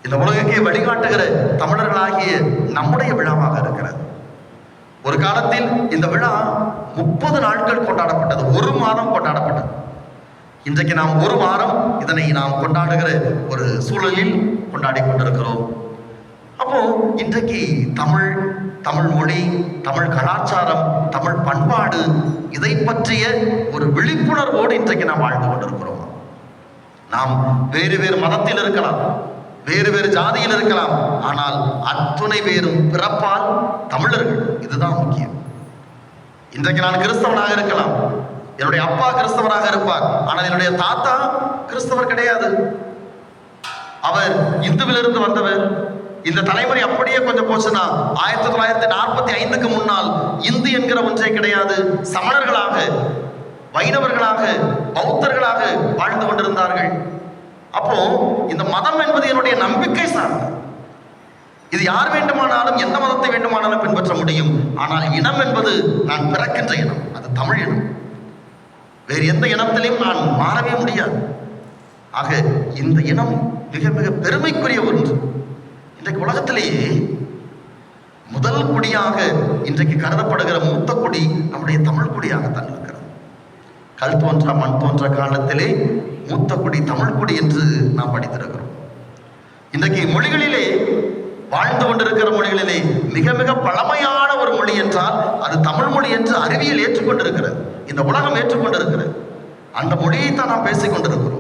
இந்த உலகுக்கே வழிகாட்டுகிற தமிழர்களாகிய நம்முடைய விழாவாக இருக்கிறது. ஒரு காலத்தில் இந்த விழா 30 நாட்கள் கொண்டாடப்பட்டது, 1 மாதம் கொண்டாடப்பட்டது. இன்றைக்கு நாம் 1 வாரம் இதனை நாம் கொண்டாடுகிற ஒரு சூழலில் கொண்டாடி கொண்டிருக்கிறோம். அப்போ இன்றைக்கு தமிழ் மொழி, தமிழ் கலாச்சாரம், தமிழ் பண்பாடு, இதை பற்றிய ஒரு விழிப்புணர்வோடு இன்றைக்கு நாம் வாழ்ந்து கொண்டிருக்கிறோம். நாம் வேறு வேறு மதத்தில் இருக்கலாம், வேறு வேறு ஜாதியில் இருக்கலாம், ஆனால் அத்துணை பேரும் பிறப்பால் தமிழர்கள். இதுதான் முக்கியம். இன்றைக்கு நான் கிறிஸ்தவனாக இருக்கலாம், என்னுடைய அப்பா கிறிஸ்தவராக இருப்பார், ஆனால் என்னுடைய தாத்தா கிறிஸ்தவர் கிடையாது, அவர் இந்துவிலிருந்து வந்தவர். இந்த தலைமுறை அப்படியே கொஞ்சம் போச்சுன்னா 1945க்கு முன்னால் இந்து என்கிற ஒன்றே கிடையாது. சமணர்களாக, வைணவர்களாக, பௌத்தர்களாக வாழ்ந்து கொண்டிருந்தார்கள். அப்போ இந்த மதம் என்பது என்னுடைய நம்பிக்கை சார்ந்தது. இது யார் வேண்டுமானாலும் எந்த மதத்தை வேண்டுமானாலும் பின்பற்ற முடியும். ஆனால் இனம் என்பது நான் பிறக்கின்ற இனம், அது தமிழ் இனம். வேறு எந்த இனத்திலையும் நான் மாறவே முடியாது. ஆக இந்த இனம் மிக மிக பெருமைக்குரிய ஒன்று. இன்றைக்கு உலகத்திலேயே முதல் குடியாக இன்றைக்கு கருதப்படுகிற மூத்த குடி நம்முடைய தமிழ் குடியாகத்தான் இருக்கிறது. கல் தோன்ற மண் தோன்ற காலத்திலே மூத்த குடி தமிழ் குடி என்று நாம் படித்திருக்கிறோம். இன்றைக்கு மொழிகளிலே, வாழ்ந்து கொண்டிருக்கிற மொழிகளிலே மிக மிக பழமையான ஒரு மொழி என்றால் அது தமிழ் மொழி என்று அறிவியல் ஏற்றுக்கொண்டிருக்கிறது, இந்த உலகம் ஏற்றுக்கொண்டிருக்கிறது. அந்த மொழியைத்தான் நாம் பேசிக் கொண்டிருக்கிறோம்.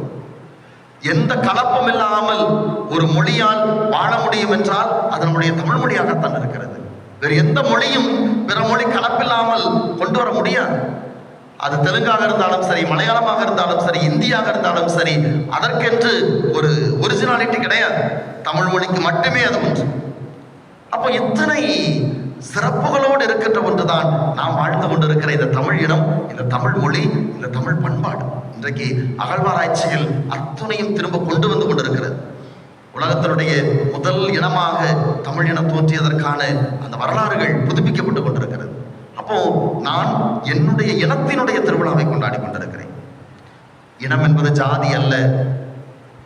எந்த கலப்பும் இல்லாமல் ஒரு மொழியால் வாழ முடியும் என்றால் அது நம்முடைய தமிழ் மொழியாகத்தான் இருக்கிறது. வேறு எந்த மொழியும் பிற மொழி கலப்பில்லாமல் கொண்டு வர முடியாது. அது தெலுங்காக இருந்தாலும் சரி, மலையாளமாக இருந்தாலும் சரி, இந்தியாக இருந்தாலும் சரி, அதற்கென்று ஒரு ஒரிஜினாலிட்டி கிடையாது. தமிழ் மொழிக்கு மட்டுமே அது ஒன்று. அப்போ இத்தனை சிறப்புகளோடு இருக்கின்ற ஒன்றுதான் நாம் வாழ்ந்து கொண்டிருக்கிற இந்த தமிழ் இனம், இந்த தமிழ் மொழி, இந்த தமிழ் பண்பாடு. இன்றைக்கு அகழ்வாராய்ச்சியில் அத்துணையும் திரும்ப கொண்டு வந்து கொண்டிருக்கிறது. உலகத்தினுடைய முதல் இனமாக தமிழ் இனம் தோன்றியதற்கான அந்த வரலாறுகள் புதுப்பிக்கப்பட்டு கொண்டிருக்கிறது. அப்போ நான் என்னுடைய இனத்தினுடைய திருவிழாவை கொண்டாடி கொண்டிருக்கிறேன். இனம் என்பது ஜாதி அல்ல,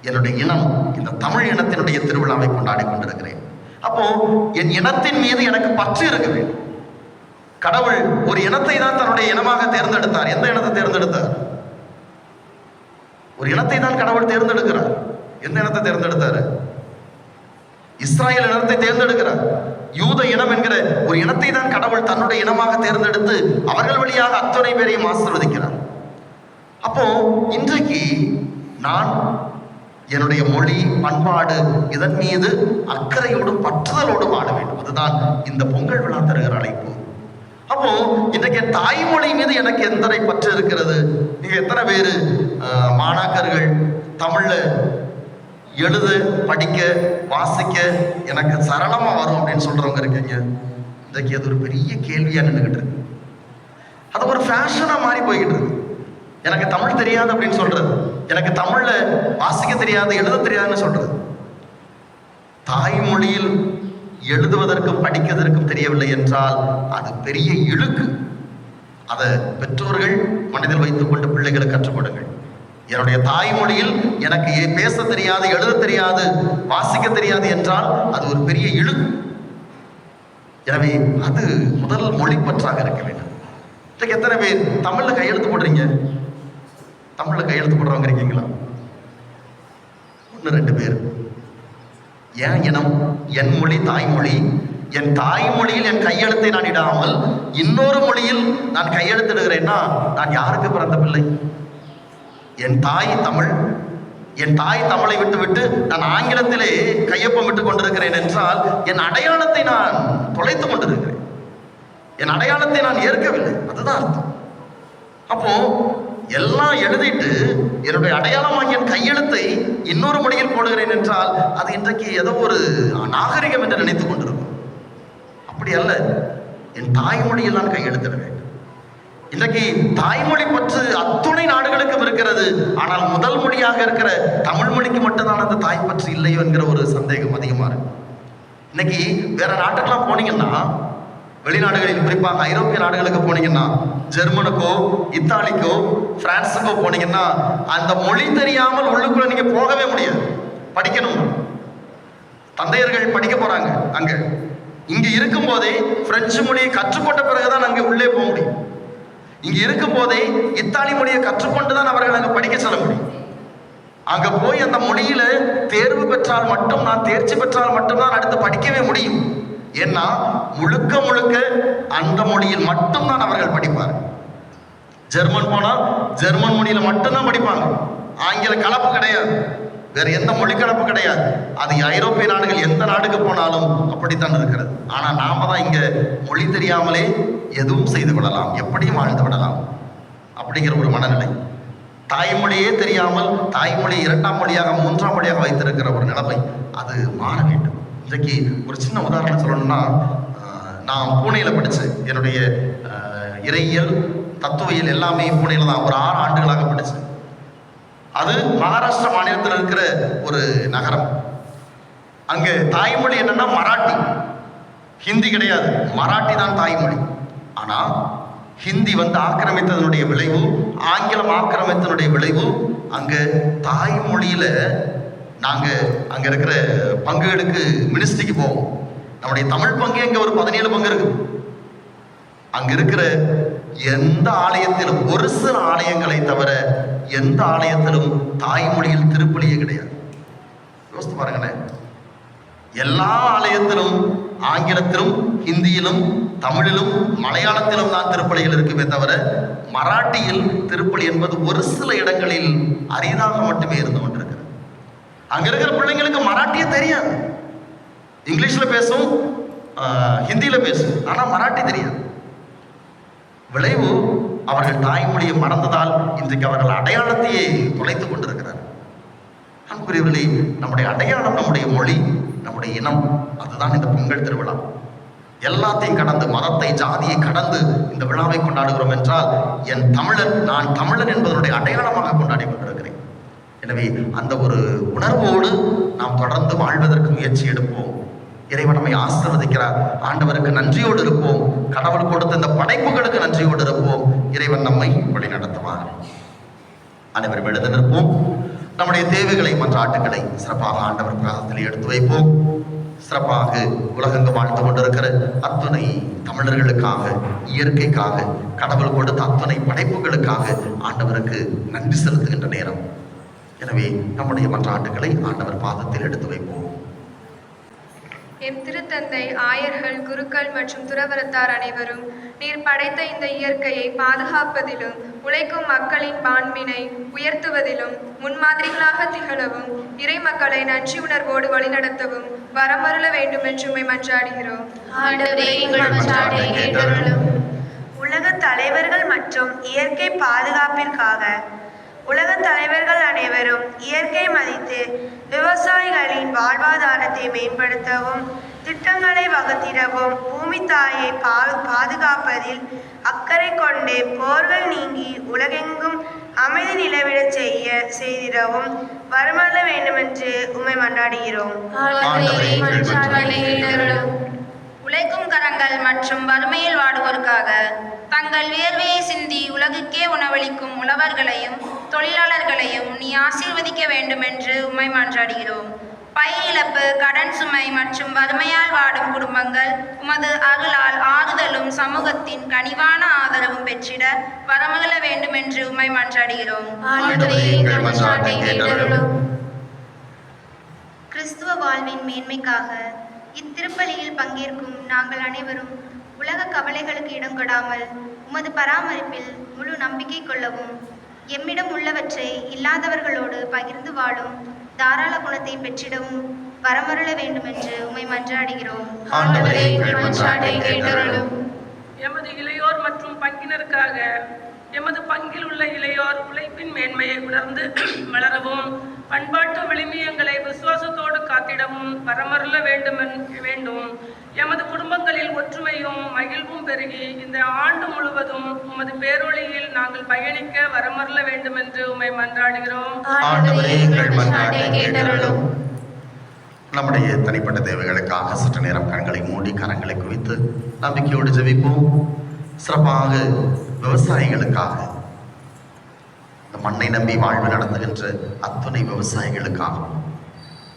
என்னுடைய இனம், இந்த தமிழ் இனத்தினுடைய திருவிழாவை கொண்டாடி கொண்டிருக்கிறேன். அப்போ என் இனத்தின் மீது எனக்கு பற்று இருக்க வேண்டும். கடவுள் ஒரு இனத்தை தான் தன்னுடைய இனமாக தேர்ந்தெடுத்தார். எந்த இனத்தை தேர்ந்தெடுத்தார்? ஒரு இனத்தை தான் கடவுள் தேர்ந்தெடுக்கிறார். எந்த இனத்தை தேர்ந்தெடுத்தாரு? இஸ்ராயல் இனத்தை தேர்ந்தெடுக்கிறார். யூத இனம் என்கிற ஒரு இனத்தை தான் கடவுள் தன்னுடைய இனமாக தேர்ந்தெடுத்து அவர்கள் வழியாக அத்தனை பேரையும் ஆசீர்வதிக்கிறார். அப்போ இன்றைக்கு நான் என்னுடைய மொழி, பண்பாடு, இதன் மீது அக்கறையோடும் பற்றுதலோடும் வாழ வேண்டும். அதுதான் இந்த பொங்கல் விழா தருகிற அழைப்பு. அப்போ இன்றைக்கு என் தாய்மொழி மீது எனக்கு எத்தனை பற்று இருக்கிறது? நீங்க எத்தனை பேர் மாணாக்கர்கள் தமிழ்ல எழுத, படிக்க, வாசிக்க எனக்கு சரளமா வரும் அப்படின்னு சொல்றவங்க இருக்கீங்க? இன்றைக்கு அது ஒரு பெரிய கேள்வியா நின்றுகிட்டு இருக்கு. அது ஒரு ஃபேஷனா மாறி போய்கிட்டு இருக்கு. எனக்கு தமிழ் தெரியாது அப்படின்னு சொல்றது, எனக்கு தமிழ்ல வாசிக்க தெரியாது, எழுத தெரியாதுன்னு சொல்றது. தாய்மொழியில் எழுதுவதற்கும் படிக்கிறதற்கும் தெரியவில்லை என்றால் அது பெரிய இழுக்கு. அதை பெற்றோர்கள் மனதில் வைத்துக் கொண்டு பிள்ளைகளை கற்றுக் கொடுங்கள். என்னுடைய தாய்மொழியில் எனக்கு பேச தெரியாது, எழுத தெரியாது, வாசிக்க தெரியாது என்றால் அது ஒரு பெரிய இழுக்கு. எனவே அது முதல் மொழி பற்றாக இருக்க வேண்டும். இன்னைக்கு எத்தனை பேர் தமிழ்ல கையெழுத்து போடுறீங்க? தமிழ்ல கையெழுத்து போடுறவங்க இருக்கீங்களா? 1-2 பேர். என் இனம், என் மொழி தாய்மொழி. என் தாய்மொழியில் என் கையெழுத்தை நான் இடாமல் இன்னொரு மொழியில் நான் கையெழுத்திடுகிறேன்னா நான் யாருக்கு பிறந்த பிள்ளை? என் தாய் தமிழ். என் தாய் தமிழை விட்டு நான் ஆங்கிலத்திலே கையொப்பமிட்டு கொண்டிருக்கிறேன் என்றால் என் அடையாளத்தை நான் தொலைத்து கொண்டிருக்கிறேன். என் அடையாளத்தை நான் ஏற்கவில்லை. அதுதான் அர்த்தம். அப்போ எல்லாம் எழுதிட்டு என்னுடைய அடையாளமாக என் கையெழுத்தை இன்னொரு மொழியில் போடுகிறேன் என்றால் அது இன்றைக்கு ஏதோ ஒரு நாகரிகம் என்று நினைத்துக் கொண்டிருக்கும். அப்படி அல்ல. என் தாய்மொழியில் நான் கையெழுத்திட வேண்டும். இன்றைக்கு தாய்மொழி பற்று அத்துணை நாடுகளுக்கும் இருக்கிறது. ஆனால் முதல் மொழியாக இருக்கிற தமிழ் மொழிக்கு மட்டும்தான் அந்த தாய் பற்று இல்லையோ என்கிற ஒரு சந்தேகம் அதிகமா இருக்கு. இன்னைக்கு வேற நாட்டுக்கெல்லாம் போனீங்கன்னா, வெளிநாடுகளில் குறிப்பாக ஐரோப்பிய நாடுகளுக்கு போனீங்கன்னா, ஜெர்மனுக்கோ இத்தாலிக்கோ பிரான்ஸுக்கோ போனீங்கன்னா அந்த மொழி தெரியாமல் உள்ளுக்குள்ள நீங்க போகவே முடியாது. படிக்கணும். தந்தையர்கள் படிக்க போறாங்க அங்க. இங்க இருக்கும் போதே பிரெஞ்சு மொழியை கற்றுக்கொண்ட பிறகுதான் அங்கே உள்ளே போக முடியும். இங்க இருக்கும் போதே இத்தாலி மொழியை கற்றுக்கொண்டுதான் அவர்கள் அங்க படிக்க செல்ல முடியும். அங்க போய் அந்த மொழியில தேர்வு பெற்றால் மட்டும், நான் தேர்ச்சி பெற்றால் மட்டும்தான் அடுத்து படிக்கவே முடியும். ஏன்னா முழுக்க முழுக்க அந்த மொழியில் மட்டும்தான் அவர்கள் படிப்பார். ஜெர்மன் போனா ஜெர்மன் மொழியில மட்டும்தான் படிப்பாங்க. ஆங்கில கலப்பு கிடையாது, வேற எந்த மொழி கலப்பு கிடையாது. அது ஐரோப்பிய நாடுகள் எந்த நாடுக்கு போனாலும் அப்படித்தான் இருக்கிறது. ஆனா நாம தான் இங்க மொழி தெரியாமலே எதுவும் செய்து விடலாம், எப்படியும் வாழ்ந்து விடலாம் அப்படிங்கிற ஒரு மனநிலை. தாய்மொழியே தெரியாமல் தாய்மொழி 2ஆம் மொழியாக 3ஆம் மொழியாக வைத்திருக்கிற ஒரு நிலைமை, அது மாற வேண்டும். இன்றைக்கு ஒரு சின்ன உதாரணம் சொல்லணும்னா, நான் பூனேல படித்தேன். என்னுடைய இறையியல் தத்துவியல் எல்லாமே பூனேல தான். ஒரு 6 ஆண்டுகளாக படித்தேன். அது மகாராஷ்டிரா மாநிலத்தில் இருக்கிற ஒரு நகரம். அங்கே தாய்மொழி என்னன்னா மராட்டி. ஹிந்தி கிடையாது, மராட்டி தான் தாய்மொழி. ஆனா ஹிந்தி ஆக்கிரமித்ததனுடைய விளைவு, ஆங்கிலம் ஆக்கிரமித்ததனுடைய விளைவு, அங்க தாய்மொழியில நாங்க அங்க இருக்கிற பங்குகளுக்கு மினிஸ்ட்ரிக்கு போவோம். நம்முடைய தமிழ் பங்கு இங்க ஒரு 17 பங்கு இருக்கு. அங்க இருக்கிற எந்த ஆலயத்திலும், ஒரு சில ஆலயங்களை தவிர எந்த ஆலயத்திலும் தாய்மொழியில் திருப்பலியே கிடையாது. யோசித்து பாருங்களேன். எல்லா ஆலயத்திலும் ஆங்கிலத்திலும் ஹிந்தியிலும் தமிழிலும் மலையாளத்திலும் தான் திருப்பலிகள் இருக்குமே தவிர மராட்டியில் திருப்பலி என்பது ஒரு சில இடங்களில் அரிதாக மட்டுமே இருந்து கொண்டிருக்கிறது. அங்க இருக்கிற பிள்ளைங்களுக்கு மராட்டியே தெரியாது. இங்கிலீஷ்ல பேசும், ஹிந்தியில பேசும், ஆனா மராட்டி தெரியாது. விளைவு, அவர்கள் தாய்மொழியை மறந்ததால் இன்றைக்கு அவர்கள் அடையாளத்தையே தொலைத்துக் கொண்டிருக்கிறார். அன்புரியவர்களே, நம்முடைய அடையாளம் நம்முடைய மொழி, நம்முடைய இனம். அதுதான் இந்த பொங்கல் திருவிழா. எல்லாத்தையும் கடந்து, மதத்தை ஜாதியை கடந்து இந்த விழாவை கொண்டாடுகிறோம் என்றால் என் தமிழன், நான் தமிழன் என்பதனுடைய அடையாளமாக கொண்டாடி கொண்டிருக்கிறேன். எனவே அந்த ஒரு உணர்வோடு நாம் தொடர்ந்து வாழ்வதற்கு முயற்சி எடுப்போம். இறைவன் நம்மை ஆசீர்வதிக்கிறார். ஆண்டவருக்கு நன்றியோடு இருப்போம். கடவுள் கொடுத்த இந்த படைப்புகளுக்கு நன்றியோடு இருப்போம். இறைவன் நம்மை வழி நடத்துவார். அனைவரும் எழுந்து நிற்போம். நம்முடைய தேவைகளை, மன்றாட்டுகளை சிறப்பாக ஆண்டவர் பிரார்த்தனை எடுத்து வைப்போம். சிறப்பாக உலகெங்கும் வாழ்ந்து கொண்டிருக்கிற அத்துணை தமிழர்களுக்காக, இயற்கைக்காக, கடவுள் கொடுத்த அத்துணை படைப்புகளுக்காக ஆண்டவருக்கு நன்றி செலுத்துகின்ற நேரம். எனவே நம்முடைய மன்றாட்டுகளை ஆண்டவர் பாதத்தில் எடுத்து வைப்போம். எம் திருத்தந்தை, ஆயர்கள், குருக்கள் மற்றும் துறவரத்தார் அனைவரும் நீர் படைத்த இந்த இயற்கையை பாதுகாப்பதிலும் உழைக்கும் மக்களின் மாண்பினை உயர்த்துவதிலும் முன்மாதிரிகளாக திகழவும் இறை மக்களை நன்றி உணர்வோடு வழிநடத்தவும் வரமருள வேண்டும் என்று மன்றாடுகிறோம். ஆண்டவரே, எங்கள் மன்றாட்டை கேட்டருளும். உலக தலைவர்கள் மற்றும் இயற்கை பாதுகாப்பிற்காக உலக தலைவர்கள் அனைவரும் இயற்கை மதித்து விவசாயிகளின் வாழ்வாதாரத்தை மேம்படுத்தவும் திட்டங்களை வகுத்திடவும் பூமி தாயை பாதுகாப்பதில் அக்கறை கொண்டு போர்கள் நீங்கி உலகெங்கும் அமைதி நிலவிடச் செய்திடவும் வரமல்ல வேண்டுமென்று உம்மை மன்றாடுகிறோம். உழைக்கும் கரங்கள் மற்றும் வறுமையில் வாடுவோருக்காக தங்கள் வியர்வையை சிந்தி உலகுக்கே உணவளிக்கும் உழவர்களையும் தொழிலாளர்களையும் நீ ஆசீர்வதிக்க வேண்டும் என்று உம்மை மன்றாடுகிறோம். பயிர் இழப்பு, கடன் சுமை மற்றும் வறுமையால் வாடும் குடும்பங்கள் உமது அருளால் ஆறுதலும் சமூகத்தின் கனிவான ஆதரவும் பெற்றிட வரமகள வேண்டும் என்று உம்மை மன்றாடுகிறோம். கிறிஸ்துவ வாழ்வின் மேன்மைக்காக இத்திருப்பலியில் பங்கேற்கும் நாங்கள் அனைவரும் உலக கவலைகளுக்கு இடம் கொடாமல் உமது பராமரிப்பில் முழு நம்பிக்கை கொள்ளவும் எம்மிடம் உள்ளவற்றை இல்லாதவர்களோடு பகிர்ந்து வாழும் தாராள குணத்தை பெற்றிடவும் வரமருள வேண்டும் என்று உம்மை மன்றாடுகிறோம். எமது இளையோர் மற்றும் பங்கினருக்காக எமது பங்கில் உள்ள இளையோர் உழைப்பின் மேன்மையை உணர்ந்து வளரவும் பண்பாட்டு விழுமியங்களை விசுவாசத்தோடு காத்திடவும் வரமருள வேண்டும். எமது குடும்பங்களில் ஒற்றுமையும் மகிழ்வும் பெருகி இந்த ஆண்டு முழுவதும் உமது பேரொளியில் நாங்கள் பயணிக்க வரமருள வேண்டும் என்று உம்மை மன்றாடுகிறோம். நம்முடைய தனிப்பட்ட தேவைகளுக்காக சற்று நேரம் கண்களை மூடி கரங்களை குவித்து நம்பிக்கையோடு ஜெபிப்போம். சிறப்பாக விவசாயிகளுக்காக, இந்த மண்ணை நம்பி வாழ்வு நடத்துகின்ற அத்துணை விவசாயிகளுக்காகவும்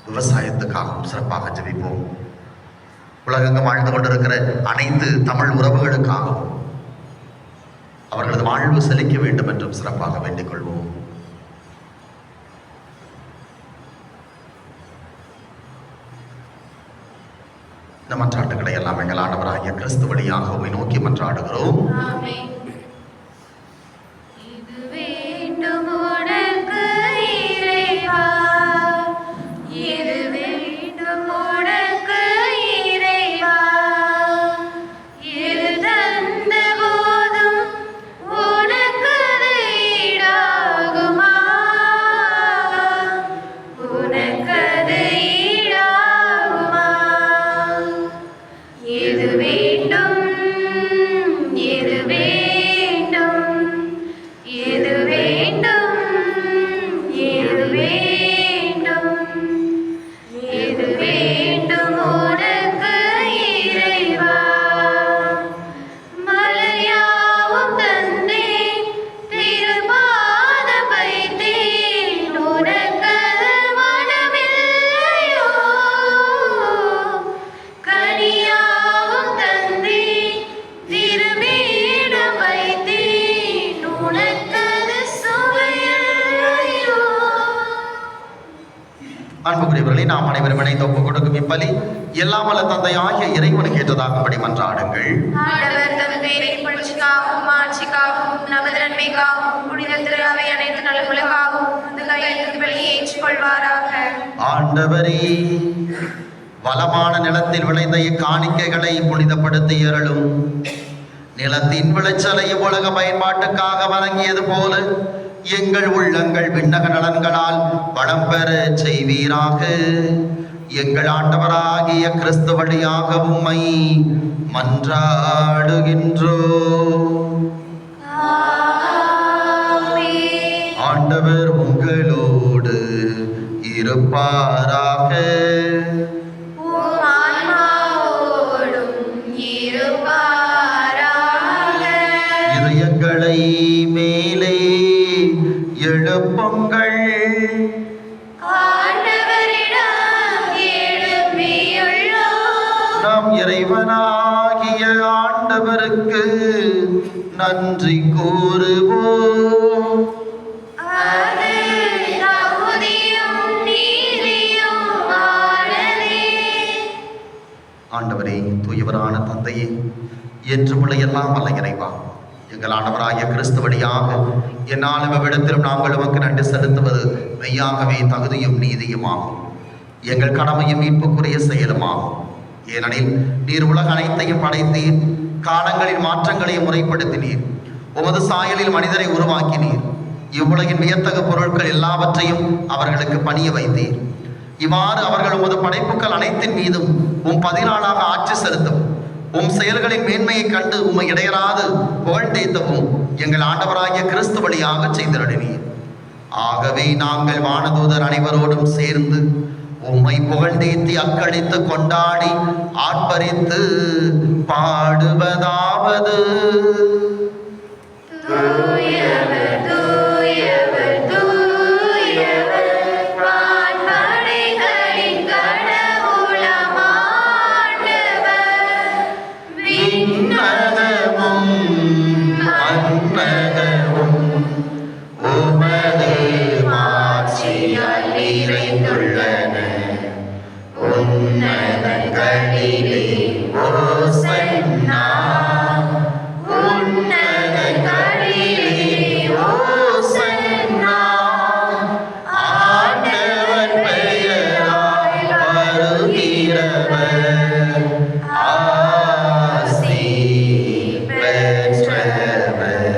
விவசாயத்துக்காகவும் சிறப்பாக ஜெபிப்போம். உலகெங்கும் வாழ்ந்து கொண்டிருக்கிற அனைத்து தமிழ் உறவுகளுக்காகவும் அவர்களது வாழ்வு செழிக்க வேண்டும் என்றும் சிறப்பாக வேண்டிக் கொள்வோம். இந்த மன்றாட்டுகளை எல்லாம் எங்கள் ஆண்டவராகிய கிறிஸ்து வழியாக உம்மை நோக்கி மன்றாடுகிறோம். அன்புக்குரியவர்களே, நாம் அனைவரும் இணைந்து ஒப்புக் கொடுக்கும் இப்பலி எல்லாம் வல்ல தந்தையாகிய இறைவனுக்கு ஏற்றதாகும்படி மன்றாடுங்கள். ஆண்டவர் தமது பெயரின் புகழ்ச்சிக்காகவும் மாட்சிக்காகவும் நமது நன்மைக்காகவும் புனித திருவை அனைத்து நலன்களுக்காகவும் இந்த கையெழுத்து வெளியே ஏற்றுக்கொள்வாராக. ஆண்டவரே, வளமான நிலத்தில் விளைந்த இக்காணிக்கைகளை புனிதப்படுத்தி அருளும். நிலத்தின் விளைச்சலை உலக பயன்பாட்டுக்காக வழங்கியது போல எங்கள் உள்ளங்கள் விண்ணக நலன்களால் வளம் பெற செய்வீராக. எங்கள் ஆண்டவராகிய கிறிஸ்து வழியாக உம்மை மன்றாடுகின்றோம். ஆண்டவர் உங்களோடு இருப்பாராக. இதயங்களை மேலே எழுப்புங்கள். நாம் இறைவனாகிய ஆண்டவருக்கு நன்றி கூறுவோம். ஆண்டவரே, தூயவரான தந்தையே, என்றுமுள்ள எல்லாம் வல்ல இறைவா, எங்கள் ஆண்டவராகிய கிறிஸ்து வழியாக என்னாலும் இவ்விடத்திலும் நாங்கள் உமக்கு நன்றி செலுத்துவது மெய்யாகவே தகுதியும் நீதியுமாகும். எங்கள் கடமையும் மீட்புக்குரிய செயலுமாகும். ஏனெனில் நீர் உலக அனைத்தையும் படைத்தீர். காலங்களின் மாற்றங்களையும் முறைப்படுத்தினீர். உமது சாயலில் மனிதரை உருவாக்கினீர். இவ்வுலகின் வியத்தகு பொருட்கள் எல்லாவற்றையும் அவர்களுக்கு பணிய வைத்தீர். இவ்வாறு அவர்கள் உமது படைப்புகள் அனைத்தின் மீதும் பதினாளாக ஆட்சி செலுத்தவும் செயல்களின் மேன்மையை கண்டு உம்மை இடையராது புகழ்ந்தேத்தவும் எங்கள் ஆண்டவராகிய கிறிஸ்து வழியாக செய்திருந்தீர். ஆகவே நாங்கள் வானதூதர் அனைவரோடும் சேர்ந்து உம்மை புகழ்ந்தேத்தி அக்களித்து கொண்டாடி ஆர்ப்பரித்து பாடுவதாவது: தூயவர் தூயவர் தூயவர் வான்படைகளின் கடவுளம் ஆண்டவர். விண்ணகமும் மண்ணகமும் உமது மாட்சியால் நிறைந்துள்ளன. உன்னதங்களிலே ஓசன்னா, உன்னதங்களிலே ஓசன்னா. ஆண்டவர் பெயரால் வருகிறவர் ஆசி பெற்றவர்.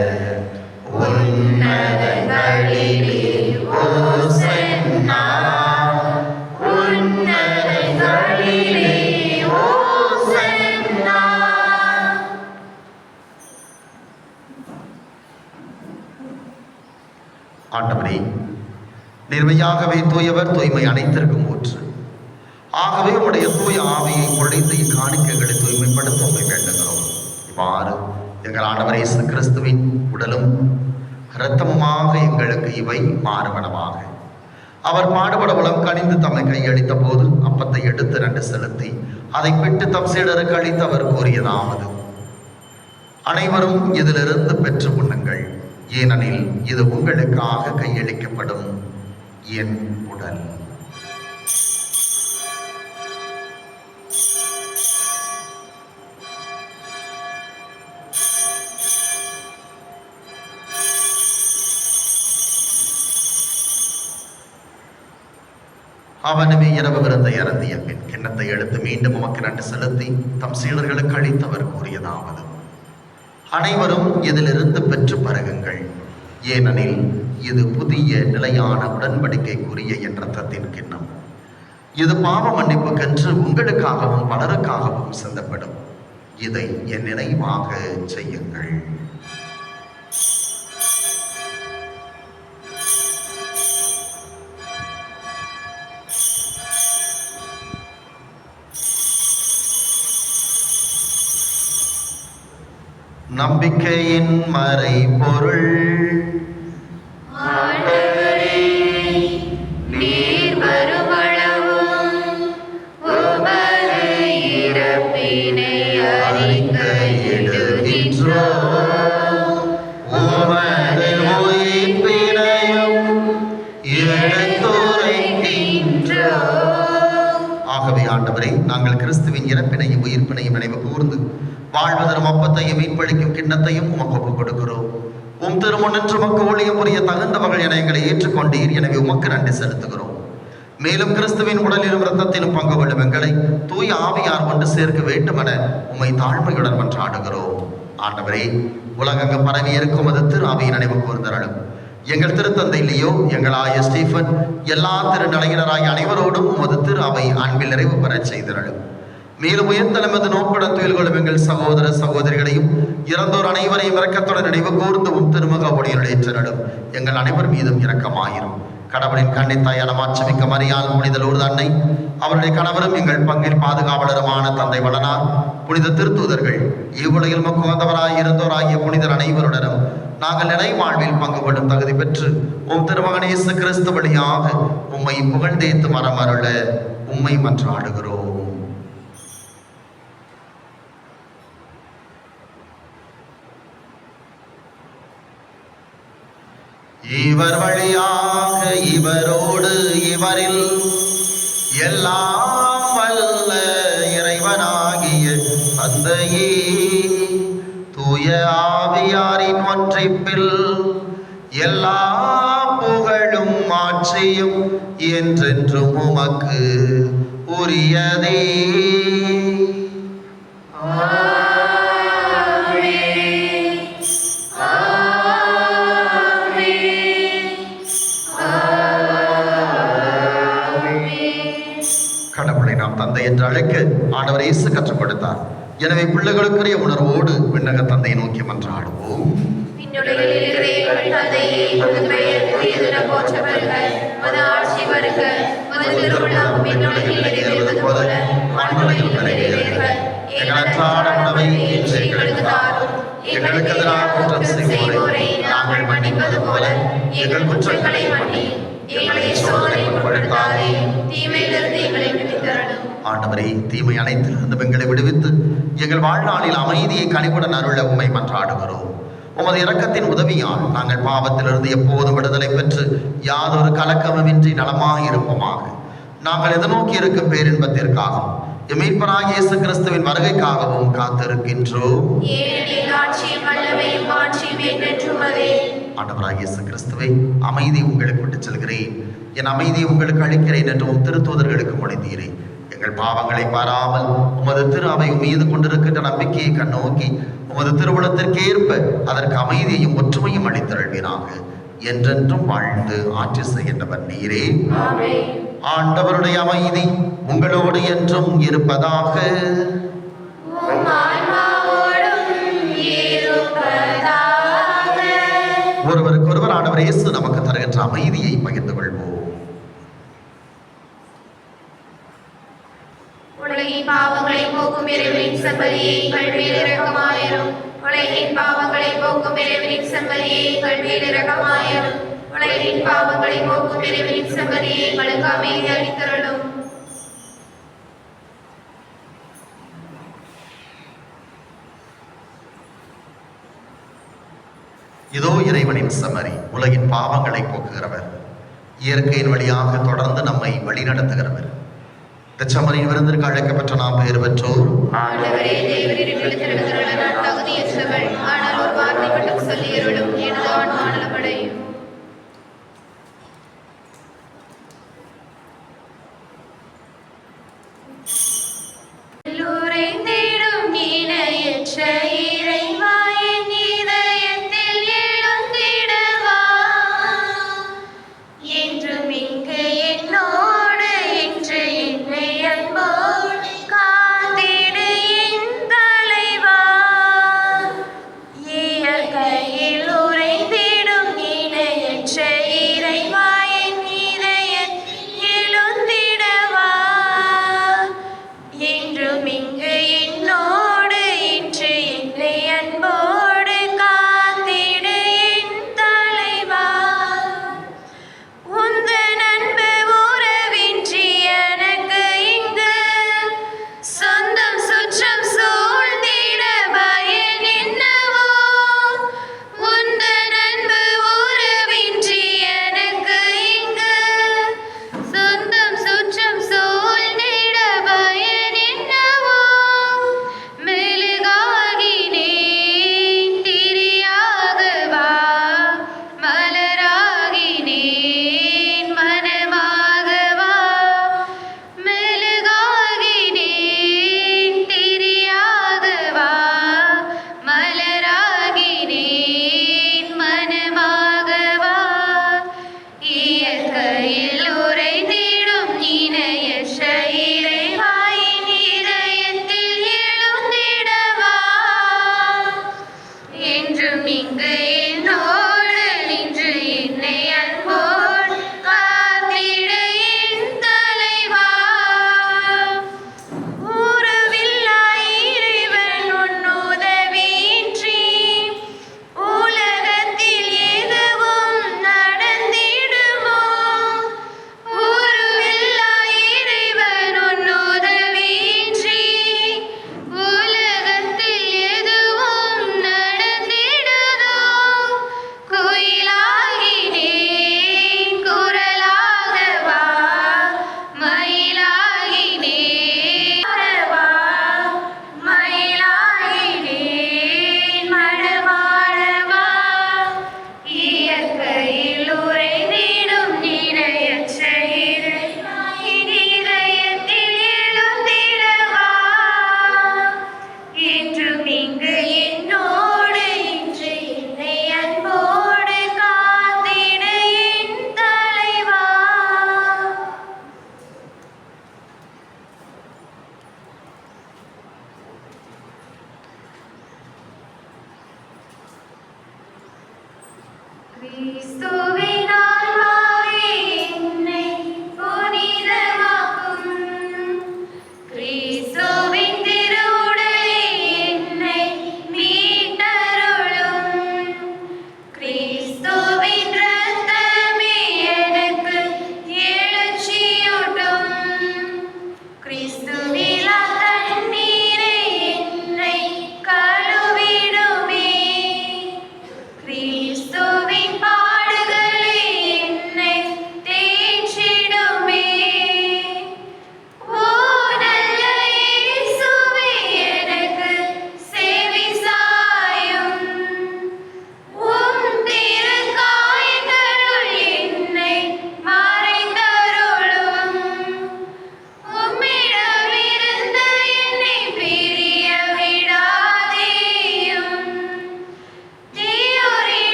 உன்னதங்களிலே ஓசன்னா, உன்னதங்களிலே ஓசன்னா. ஆண்டவரே, நேர்மையாகவே தூயவர், தூய்மை அனைத்திற்கும் ஊற்று. ஆகவே உடைய தூய ஆவியை பொழிந்து இக்காணிக்கைகளை தூய்மைப்படுத்த உண்மை வேண்டுகிறோம். இவ்வாறு எங்கள் ஆண்டவர் இயேசு கிறிஸ்துவின் உடலும் இரத்தமுமாக எங்களுக்கு இவை மாறுவனமாக. அவர் பாடுபட உளம் கனிந்து தம்மை கையளித்த போது அப்பத்தை எடுத்து நண்டு செலுத்தி அதை பிட்டு தம் சீடருக்கு அளித்து அவர் கூறியதாவது: அனைவரும் இதிலிருந்து பெற்று உண்ணுங்கள், ஏனெனில் இது உங்களுக்காக கையளிக்கப்படும் என் உடல். அவனுமே இரவு விருந்தை அருந்திய பின் கிண்ணத்தை எடுத்து மீண்டும் உமக்கு நன்றி செலுத்தி தம் சீடர்களுக்கு அளித்தவர் கூறியதாவது: அனைவரும் இதிலிருந்து பெற்று பருகுங்கள், ஏனெனில் இது புதிய நிலையான உடன்படிக்கைக்குரிய என் இரத்தத்தின் கிண்ணம். இது பாவ மன்னிப்புக்கென்று உங்களுக்காகவும் பலருக்காகவும் சிந்தப்படும். இதை என் நினைவாக செய்யுங்கள். நம்பிக்கையின் மறைபொருள். ஆண்டவரே, நீர் வருமளவும் உமது இறப்பினை அறிக்கையிடுகின்றோம். உமது உயிர்ப்பினையும் எடுத்துரைக்கின்றோம். ஆகவே ஆண்டவரே, நாங்கள் கிறிஸ்துவின் இறப்பினையும் உயிர்ப்பினையும் நினைவு கூர்ந்து வாழ்வதரும் அப்பத்தையும் மீன்பளிக்கும் கிண்ணத்தையும் உமக்கு ஒப்புக் கொடுக்கிறோம். திருமுன்னின்று உமக்கு ஊழியம் புரிய தகுந்த வகையில் என எங்களை ஏற்றுக்கொண்டீர். எனவே உமக்கு நன்றி செலுத்துகிறோம். மேலும் கிறிஸ்துவின் உடலிலும் இரத்தத்திலும் பங்கு கொள்ளும் எங்களை தூய ஆவியார் ஒன்று சேர்க்க வேண்டும் என உம்மை தாழ்மையுடன் மன்றாடுகிறோம். ஆண்டவரே, உலகெங்கு பரவி இருக்கும் அது திரு ஆவியின் நினைவு கூர்ந்தருளும். எங்கள் திருத்தந்தை லியோ, எங்கள் ஆய ஸ்டீஃபன், எல்லா திருநிலையினராய் அனைவரோடும் உமது திரு அவை அன்பில் நிறைவு பெறச் செய்திருளும். மேலும் உயர்ந்தளமது நோக்குடன் துயில்களும் எங்கள் சகோதர சகோதரிகளையும் இறந்தோர் அனைவரையும் இரக்கத்துடன் நினைவு கூர்ந்தும் திருமுக ஒளியில் ஏற்றலும் எங்கள் அனைவர் மீதும் இரக்கமாயிரும். கடவுளின் கண்ணித்தாயான மாட்சிமிக்க மரியாள் புனித லூர்து அன்னை, அவருடைய கணவரும் எங்கள் பங்கில் பாதுகாவலருமான தந்தை வளனார், புனித திருத்தூதர்கள், இவ்வுலகில் முக்குவந்தவராய் இருந்தோராகிய புனிதர் அனைவருடனும் நாங்கள் நிலை வாழ்வில் பங்கு கொள்ளும் தகுதி பெற்று திருமகன் இயேசு கிறிஸ்து வழியாக உம்மை புகழ்ந்தேத்து மரமருள உம்மை மன்றாடுகிறோம். இவர் வழியாக இவரோடு இவரில் எல்லாம் வல்ல இறைவனாகிய தந்தையே, தூய ஆவியாரின் ஒன்றிப்பில் எல்லா புகழும் ஆட்சியும் என்றென்றும் உமக்கு உரியதே. நாம் தந்தை என்று அழைக்க ஆண்டவர் இயேசு கற்றுக் கொடுத்தார். எனவே பிள்ளைகளுக்குரிய உணர்வோடு விண்ணக தந்தையை நோக்கி மன்றாடுவோம். விண்ணுலகில் இருக்கிற எங்கள் தந்தையே, உமது பெயர் தூயதென போற்ற வருக. உமது ஆட்சி வருக. உமது திருவுளம் விண்ணுலகில் நிறைவேறுவது போல மண்ணுலகிலும் நிறைவேறுக. எங்கள் அன்றாட உணவை இன்று எங்களுக்கு தாரும். எங்களுக்கு எதிராக குற்றம் செய்வோரை நாங்கள் மன்னிப்பது போல எங்கள் குற்றங்களை மன்னியும். எங்களை சோதனைக்கு உட்படுத்தாதே, தீமையிலிருந்து எங்களை விடுவித்தருளும். ஆண்டவரே, தீமை அனைத்திலிருந்து எங்களை விடுவித்து எங்கள் வாழ்நாளில் அமைதியை கனிவுடன் அருள உம்மை மன்றாடுகிறோம். உமது இரக்கத்தின் உதவியால் நாங்கள் பாவத்திலிருந்து எப்போதும் விடுதலை பெற்று யாதொரு கலக்கமுமின்றி நலமாக இருப்போமாக. நாங்கள் எதிர்நோக்கி இருக்கும் பேரின்பத்திற்காகவும் மீட்பராகிய இயேசு கிறிஸ்துவின் வருகைக்காகவும் காத்திருக்கின்றோம். ஏனெனில் ஆட்சியும் வல்லமையும் மாட்சியும் என்றென்றும் உமதே. ஆண்டவராகிய இயேசு கிறிஸ்துவை, அமைதி உங்களுக்கு விட்டுச் செல்கிறேன், என் அமைதியை உங்களுக்கு அளிக்கிறேன் என்று உம் திருத்தூதர்களுக்கு மொழிந்தீரே. எங்கள் பாவங்களை பாராமல் உமது திரு அவை மீது கொண்டிருக்கின்ற நம்பிக்கையை கண்ணோக்கி உமது திருவுளத்திற்கேற்ப அதற்கு அமைதியையும் ஒற்றுமையும் அளித்தருள்வீராக. என்றென்றும் வாழ்ந்து ஆட்சி செய்கின்றவர் நீரே. ஆண்டவருடைய அமைதி உங்களோடு என்றும் இருப்பதாக. உம் ஆன்மாவோடும் இருப்பதாக. ஒருவருக்கொருவர் ஆண்டவர் இயேசு நமக்கு தருகின்ற அமைதியை பகிர்ந்து கொள்வோம். உலகின் பாவங்களை போக்கும் இறைவனின் செம்மறியே, எங்கள் மேல் இரக்கமாயிரும். உலகின் பாவங்களை போக்கும் இறைவனின் செம்மறியே, எங்கள் மேல் இரக்கமாயிரும். உலகின் பாவங்களை போக்கும் இறைவனின் செம்மறியே, எங்களுக்கு அமைதி அளித்தருளும். இதோ இறைவனின் செம்மறி, உலகின் பாவங்களை போக்குகிறவர், இயற்கையின் வழியாக தொடர்ந்து நம்மை வழிநடத்துகிறவர். செம்மறியின் விருந்திற்கு அழைக்கப்பட்ட நாம் பெயர் பெற்றோர். ஆண்டவரே, தேவரீர் விழுத்திருக்கிற நான் தகுதியற்றவள், ஆனால் ஒரு வார்த்தை மட்டும் சொல்லி அருளும், எனது ஆன்மா நலமடையும். உறைந்திடும் இணையற்ற இறைவா, என் இதயத்தில் எழுந்திடவா. என்றும் இங்கு என்னோடு என்று என்னை அன்போடு காத்திடு என் தலைவா. இயற்கையில்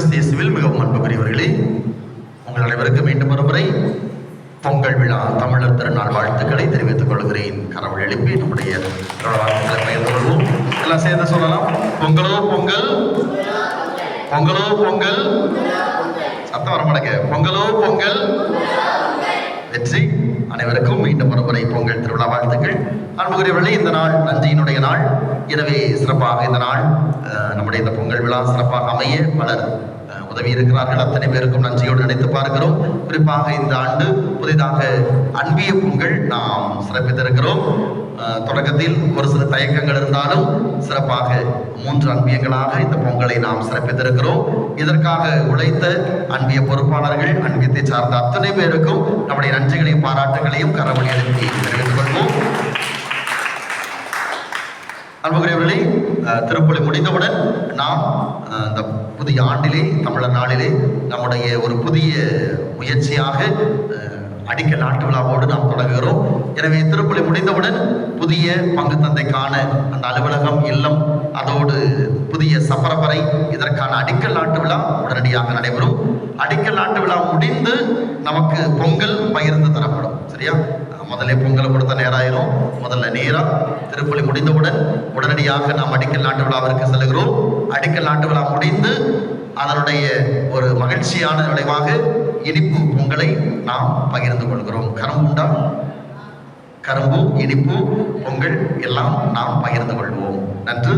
கிறிஸ்து இயேசுவில் மிகவும் அன்புக்குரியவர்களே, உங்கள் அனைவருக்கும் மீண்டும் ஒருமுறை பொங்கல் விழா தமிழர் திருநாள் வாழ்த்துக்களை தெரிவித்துக் கொள்கிறேன். கரவள் எழுப்பி நம்முடைய வாழ்த்துக்களை பகிர்ந்து கொள்வோம். எல்லாம் சேர்ந்து சொல்லலாம். பொங்கலோ பொங்கல், பொங்கலோ பொங்கல், சத்தம் வரமாட்டேங்க. பொங்கலோ பொங்கல், வெற்றி. அனைவருக்கும் மீண்டும் ஒருமுறை பொங்கல் திருவிழா வாழ்த்துக்கள். அன்புக்குரியவர்களே, இந்த நாள் நன்றியினுடைய நாள். எனவே சிறப்பாக இந்த நாள் நம்முடைய இந்த பொங்கல் விழா சிறப்பாக அமைய பலர் உதவி இருக்கிறார்கள். அத்தனை பேருக்கும் நன்றியோடு நினைத்து பார்க்கிறோம். குறிப்பாக இந்த ஆண்டு புதிதாக அன்பிய பொங்கல் நாம் சிறப்பித்திருக்கிறோம். தொடக்கத்தில் ஒரு சில தயக்கங்கள் இருந்தாலும் சிறப்பாக 3 அன்பியங்களாக இந்த பொங்கலை நாம் சிறப்பித்திருக்கிறோம். இதற்காக உழைத்த அன்பிய பொறுப்பாளர்கள், அன்பியத்தை சார்ந்த அத்தனை பேருக்கும் நம்முடைய நன்றிகளையும் பாராட்டுகளையும் கரவொலி எழுப்பி தெரிவித்துக் கொள்வோம். அன்புக்குரியவர்களே, திருப்பலி முடிந்தவுடன் நாம் இந்த புதிய ஆண்டிலே, தமிழர் நாளிலே நம்முடைய ஒரு புதிய முயற்சியாக அடிக்கல் நாட்டு விழாவோடு நாம் தொடங்குகிறோம். எனவே திருப்பலி முடிந்தவுடன் புதிய பங்கு தந்தைக்கான அந்த அலுவலகம், இல்லம், அதோடு புதிய சப்பரப்பறை, இதற்கான அடிக்கல் நாட்டு விழா உடனடியாக நடைபெறும். அடிக்கல் நாட்டு விழா முடிந்து நமக்கு பொங்கல் பகிர்ந்து தரப்படும். சரியா? முதல்ல பொங்கலை கொடுத்த நேராயிரும். முதல்ல நேரம் திருப்பலி முடிந்தவுடன் உடனடியாக நாம் அடிக்கல் நாட்டு விழாவிற்கு செல்கிறோம். அடிக்கல் நாட்டு விழா முடிந்து அதனுடைய ஒரு மகிழ்ச்சியான விளைவாக இனிப்பு பொங்கலை நாம் பகிர்ந்து கொள்கிறோம். கரும்புண்டா, கரும்பு, இனிப்பு, பொங்கல் எல்லாம் நாம் பகிர்ந்து கொள்வோம். நன்று.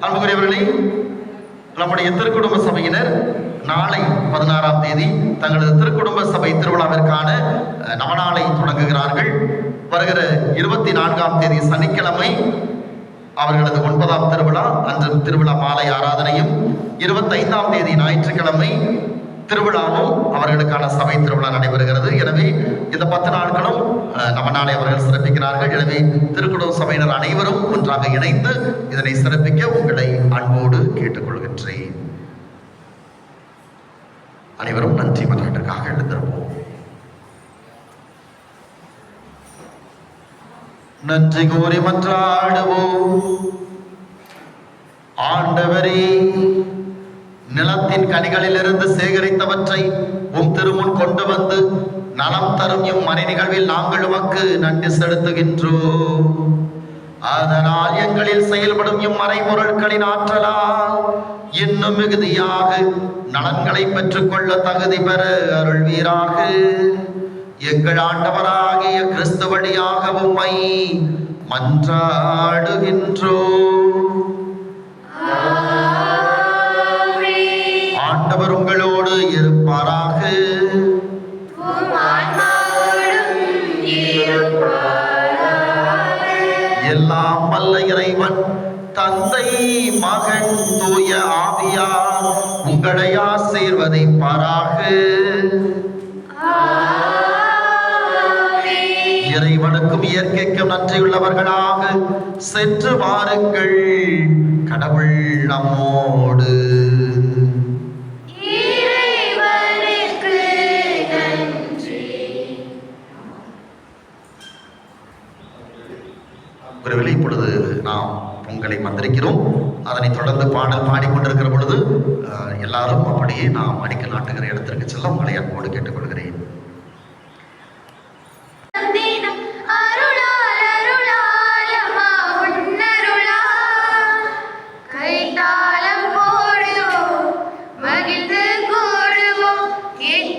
அன்புக்குரியவர்களே, நம்முடைய திருக்குடும்ப சபையினர் நாளை 16ஆம் தேதி தங்களது திருக்குடும்ப சபை திருவிழாவிற்கான நவநாளை தொடங்குகிறார்கள். வருகிற 24ஆம் தேதி சனிக்கிழமை அவர்களது 9ஆம் திருவிழா. அன்று திருவிழா மாலை ஆராதனையும், 25ஆம் தேதி ஞாயிற்றுக்கிழமை திருவிழாவும் அவர்களுக்கான சபை திருவிழா நடைபெறுகிறது. எனவே இந்த 10 நாட்களும் நவநாளை அவர்கள் சிறப்பிக்கிறார்கள். எனவே திருக்குடும்ப சபையினர் அனைவரும் ஒன்றாக இணைந்து இதனை சிறப்பிக்க உங்களை அன்போடு கேட்டுக்கொள்கின்றேன். அனைவரும் நன்றி மன்றத்திற்காக எழுந்திருப்போம். நன்றி கூறி மன்றாடுவோம். ஆண்டவரே, நிலத்தின் கனிகளிலிருந்து சேகரித்தவற்றை உம் திருமுன் கொண்டு வந்து நலம் தரும் மறை நிகழ்வில் நாங்கள் உமக்கு நன்றி செலுத்துகின்றோம். அதனால் எங்களில் செயல்படும் மறைபொருட்களின் ஆற்றலால் இன்னும் மிகுதியாக நலன்களை பெற்றுக்கொள்ள தகுதி பெற அருள்வீராக. எங்கள் ஆண்டவராகிய கிறிஸ்து வழியாக உம்மை மன்றாடுகின்றோம். ஆண்டவர் உங்களோடு இருப்பாராக. எல்லாம் வல்ல இறைவன் தந்தை, மகன், தூய ஆவியார் உங்களை ஆசீர்வதிப்பாராக. இறைவனுக்கும் இயற்கைக்கும் நன்றியுள்ளவர்களாக சென்று வாருங்கள். கடவுள் நம்மோடு. இப்பொழுது நாம் பொங்கலை மந்திரிக்கிறோம். அதனைத் தொடர்ந்து பாடல் பாடிக்கொண்டிருக்கிற பொழுது எல்லாரும் அப்படியே நாம் அடிக்கல் நாட்டுகிற இடத்திற்கு செல்ல உங்களை அன்போடு கேட்டுக்கொள்கிறேன். கைத்தாளம் போடுவோம், மகிழ்ந்து கூடுவோம், என்